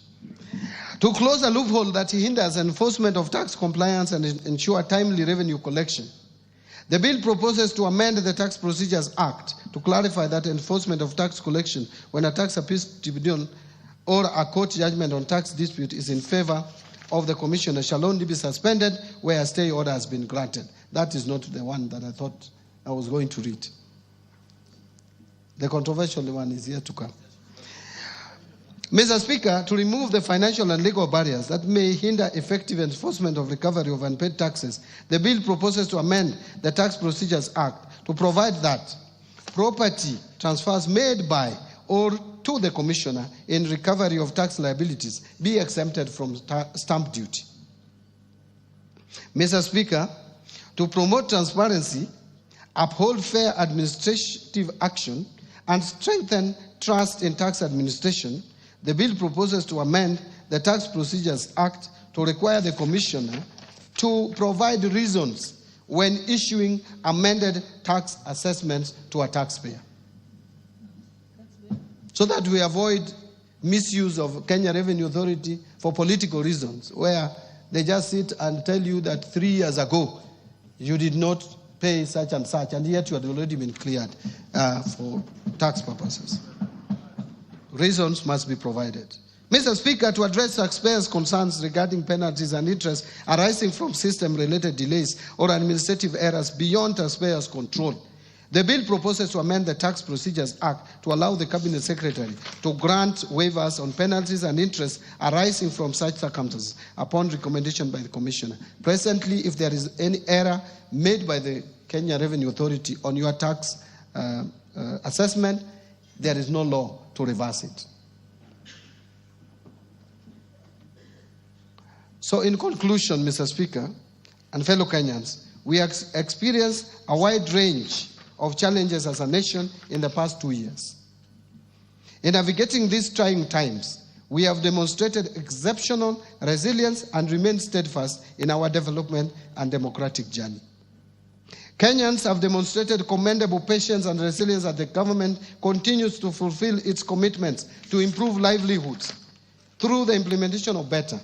to close a loophole that hinders enforcement of tax compliance and ensure timely revenue collection, the bill proposes to amend the Tax Procedures Act to clarify that enforcement of tax collection when a tax appeals tribunal or a court judgment on tax dispute is in favor of the Commissioner shall only be suspended where a stay order has been granted. That is not the one that I thought I was going to read. The controversial one is yet to come. Mr. Speaker, to remove the financial and legal barriers that may hinder effective enforcement of recovery of unpaid taxes, the bill proposes to amend the Tax Procedures Act to provide that property transfers made by or to the Commissioner in recovery of tax liabilities be exempted from stamp duty. Mr. Speaker, to promote transparency, uphold fair administrative action, and strengthen trust in tax administration, the bill proposes to amend the Tax Procedures Act to require the Commissioner to provide reasons when issuing amended tax assessments to a taxpayer, so that we avoid misuse of Kenya Revenue Authority for political reasons, where they just sit and tell you that 3 years ago you did not pay such and such, and yet you had already been cleared for tax purposes. Reasons must be provided. Mr. Speaker, to address taxpayers' concerns regarding penalties and interest arising from system-related delays or administrative errors beyond taxpayers' control, the bill proposes to amend the Tax Procedures Act to allow the Cabinet Secretary to grant waivers on penalties and interest arising from such circumstances upon recommendation by the Commissioner. Presently, if there is any error made by the Kenya Revenue Authority on your tax assessment, there is no law to reverse it. So in conclusion, Mr. Speaker and fellow Kenyans, we have experienced a wide range of challenges as a nation in the past 2 years. In navigating these trying times, we have demonstrated exceptional resilience and remained steadfast in our development and democratic journey. Kenyans have demonstrated commendable patience and resilience as the government continues to fulfill its commitments to improve livelihoods through the implementation of better.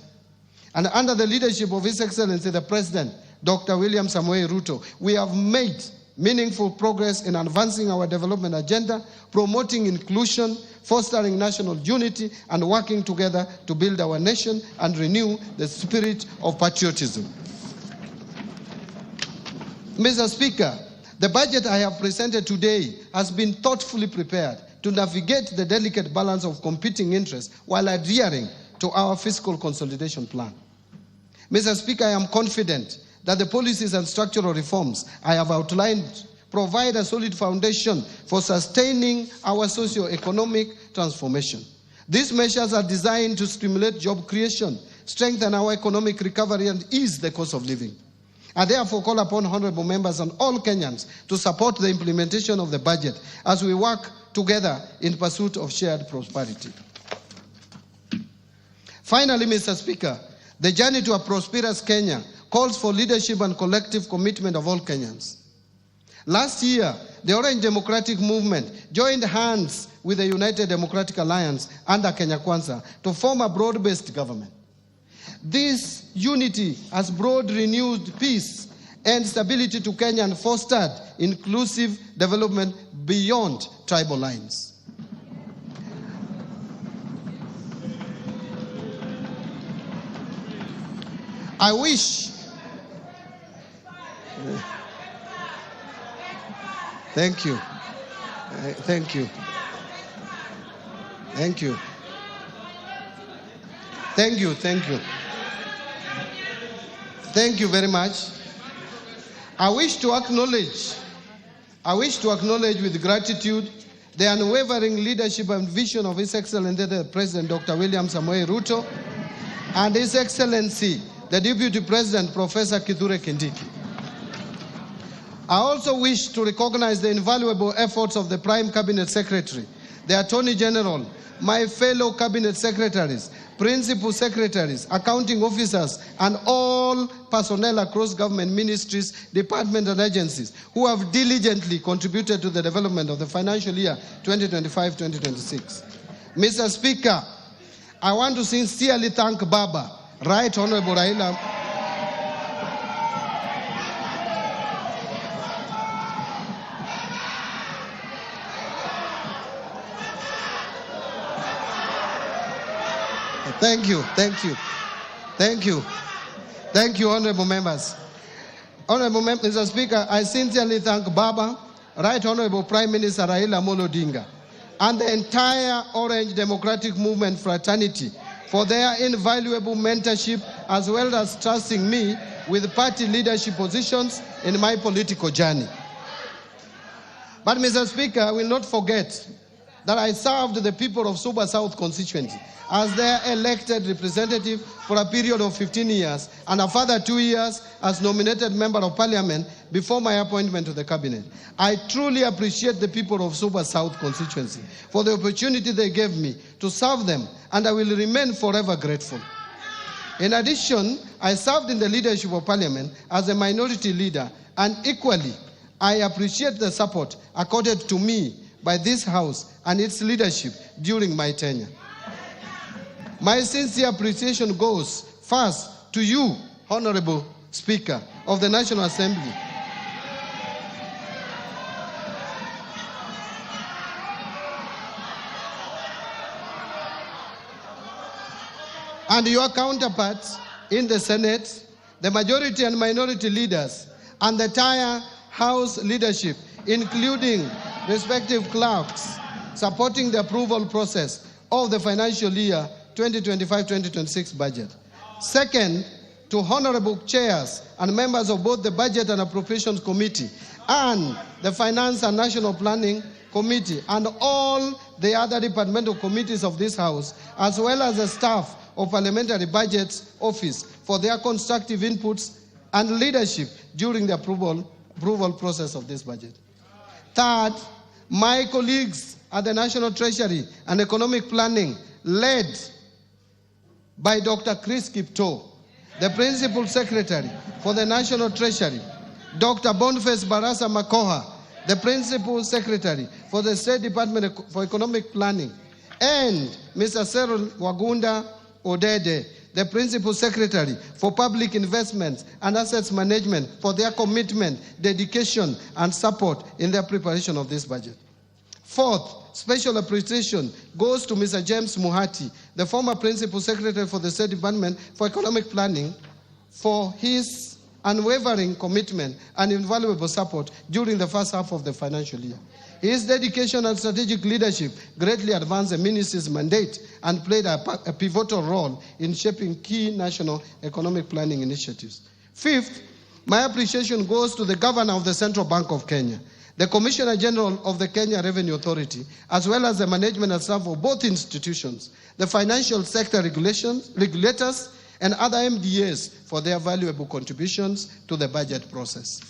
And under the leadership of His Excellency the President, Dr. William Samoei Ruto, we have made meaningful progress in advancing our development agenda, promoting inclusion, fostering national unity, and working together to build our nation and renew the spirit of patriotism. Mr. Speaker, the budget I have presented today has been thoughtfully prepared to navigate the delicate balance of competing interests while adhering to our fiscal consolidation plan. Mr. Speaker, I am confident that the policies and structural reforms I have outlined provide a solid foundation for sustaining our socio-economic transformation. These measures are designed to stimulate job creation, strengthen our economic recovery, and ease the cost of living. I therefore call upon honorable members and all Kenyans to support the implementation of the budget as we work together in pursuit of shared prosperity. Finally, Mr. Speaker, the journey to a prosperous Kenya calls for leadership and collective commitment of all Kenyans. Last year, the Orange Democratic Movement joined hands with the United Democratic Alliance under Kenya Kwanza to form a broad-based government. This unity has brought renewed peace and stability to Kenya and fostered inclusive development beyond tribal lines. I wish Thank you. Thank you. Thank you. Thank you. Thank you. Thank you very much. I wish to acknowledge with gratitude the unwavering leadership and vision of His Excellency the President Dr. William Samoei Ruto and His Excellency the Deputy President Professor Kithure Kindiki. I also wish to recognize the invaluable efforts of the Prime Cabinet Secretary, the Attorney General, my fellow Cabinet Secretaries, Principal Secretaries, Accounting Officers, and all personnel across government ministries, departments, and agencies who have diligently contributed to the development of the financial year 2025-2026. Mr. Speaker, I want to sincerely thank Baba, Right Honorable Raila. Thank you, honorable members. Mr. Speaker, I sincerely thank Baba, Right Honorable Prime Minister Raila Amolo Odinga, and the entire Orange Democratic Movement fraternity for their invaluable mentorship as well as trusting me with party leadership positions in my political journey. But Mr. Speaker, I will not forget that I served the people of Suba South constituency as their elected representative for a period of 15 years and a further 2 years as nominated member of parliament before my appointment to the cabinet. I truly appreciate the people of Suba South constituency for the opportunity they gave me to serve them, and I will remain forever grateful. In addition, I served in the leadership of parliament as a minority leader, and equally, I appreciate the support accorded to me by this House and its leadership during my tenure. My sincere appreciation goes first to you, Honorable Speaker of the National Assembly, and your counterparts in the Senate, the majority and minority leaders, and the entire House leadership, including respective clerks, supporting the approval process of the financial year 2025-2026 budget. Second, to honorable chairs and members of both the Budget and Appropriations Committee and the Finance and National Planning Committee and all the other departmental committees of this House, as well as the staff of Parliamentary Budgets Office for their constructive inputs and leadership during the approval process of this budget. Third, my colleagues at the National Treasury and Economic Planning, led by Dr. Chris Kipto, the Principal Secretary for the National Treasury, Dr. Boniface Barasa Makoha, the Principal Secretary for the State Department for Economic Planning, and Mr. Cyril Wagunda Odede, the Principal Secretary for Public Investments and Assets Management, for their commitment, dedication, and support in the preparation of this budget. Fourth, special appreciation goes to Mr. James Muhati, the former Principal Secretary for the State Department for Economic Planning, for his unwavering commitment and invaluable support during the first half of the financial year. His dedication and strategic leadership greatly advanced the ministry's mandate and played a pivotal role in shaping key national economic planning initiatives. Fifth, my appreciation goes to the Governor of the Central Bank of Kenya the Commissioner General of the Kenya Revenue Authority, as well as the management and staff of both institutions, the financial sector regulators, and other MDAs for their valuable contributions to the budget process.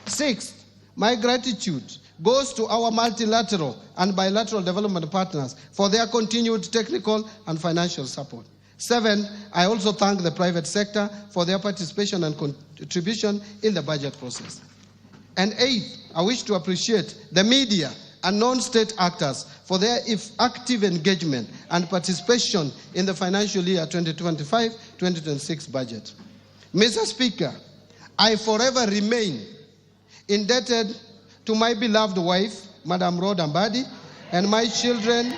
Sixth, my gratitude goes to our multilateral and bilateral development partners for their continued technical and financial support. Seven, I also thank the private sector for their participation and contribution in the budget process. And eighth, I wish to appreciate the media and non-state actors for their active engagement and participation in the financial year 2025-2026 budget. Mr. Speaker, I forever remain indebted to my beloved wife, Madam Rhoda Mbadi, and my children,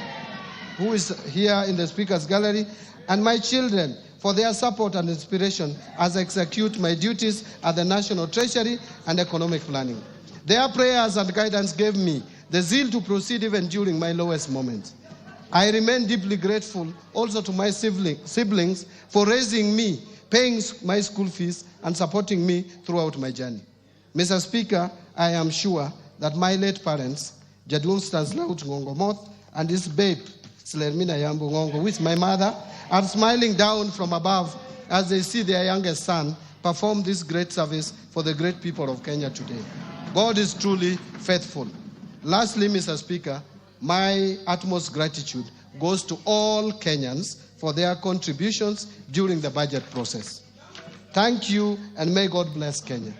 who is here in the Speaker's Gallery, and my children for their support and inspiration as I execute my duties at the National Treasury and Economic Planning. Their prayers and guidance gave me the zeal to proceed even during my lowest moments. I remain deeply grateful also to my siblings for raising me, paying my school fees, and supporting me throughout my journey. Mr. Speaker, I am sure that my late parents, Jadung Stanislaus Ngongo Moth and his babe, Slermina Yambu Ngongo, who is my mother, are smiling down from above as they see their youngest son perform this great service for the great people of Kenya today. God is truly faithful. Lastly, Mr. Speaker, my utmost gratitude goes to all Kenyans for their contributions during the budget process. Thank you, and may God bless Kenya.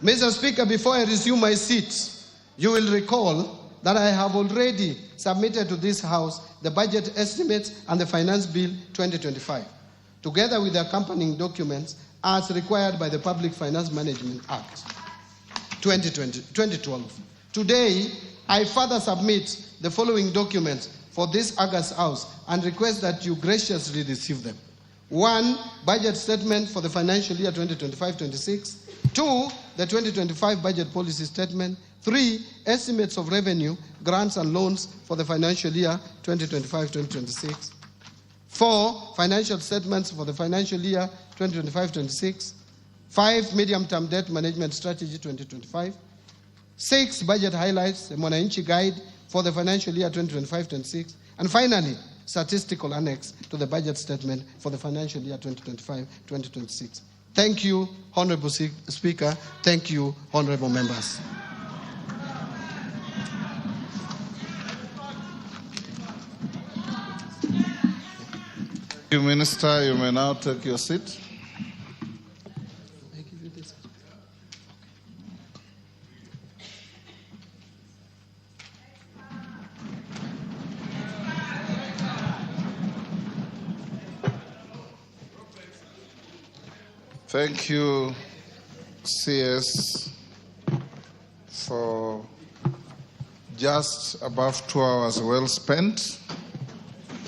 Mr. Speaker, before I resume my seat, you will recall that I have already submitted to this House the budget estimates and the Finance Bill 2025, together with the accompanying documents as required by the Public Finance Management Act 2012. Today, I further submit the following documents for this August House and request that you graciously receive them. 1, budget statement for the financial year 2025-26. 2, the 2025 budget policy statement. 3, estimates of revenue, grants and loans for the financial year 2025-2026. 4, financial statements for the financial year 2025-26. 5, medium-term debt management strategy 2025. 6, budget highlights, the Mwananchi guide for the financial year 2025-26. And finally, statistical annex to the budget statement for the financial year 2025-2026. Thank you, Honorable Speaker. Thank you, honorable members. Thank you, Minister. You may now take your seat. Thank you, CS, for just above 2 hours well spent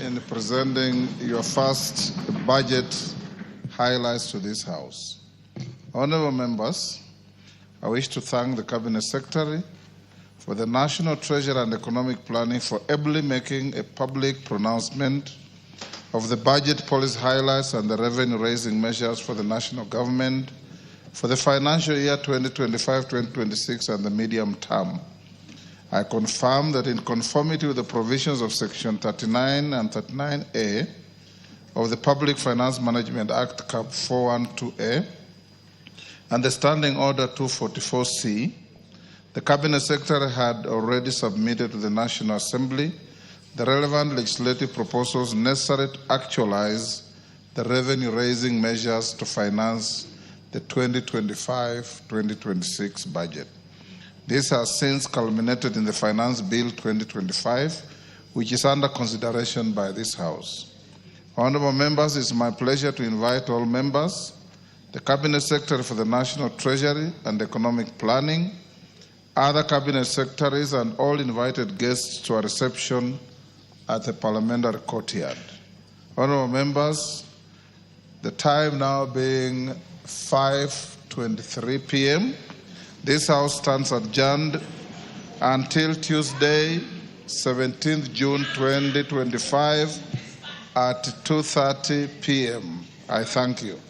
in presenting your first budget highlights to this House. Honorable members, I wish to thank the Cabinet Secretary for the National Treasury and Economic Planning for ably making a public pronouncement of the budget policy highlights and the revenue-raising measures for the national government for the financial year 2025-2026 and the medium term. I confirm that in conformity with the provisions of Section 39 and 39A of the Public Finance Management Act, Cap 412A, and the Standing Order 244C, the Cabinet Secretary had already submitted to the National Assembly the relevant legislative proposals necessary to actualize the revenue-raising measures to finance the 2025-2026 budget. This has since culminated in the Finance Bill 2025, which is under consideration by this House. Honorable members, it's my pleasure to invite all members, the Cabinet Secretary for the National Treasury and Economic Planning, other Cabinet Secretaries, and all invited guests to a reception at the Parliamentary Courtyard. Honorable members, the time now being 5:23 p.m., this House stands adjourned until Tuesday, 17th June 2025 at 2:30 p.m. I thank you.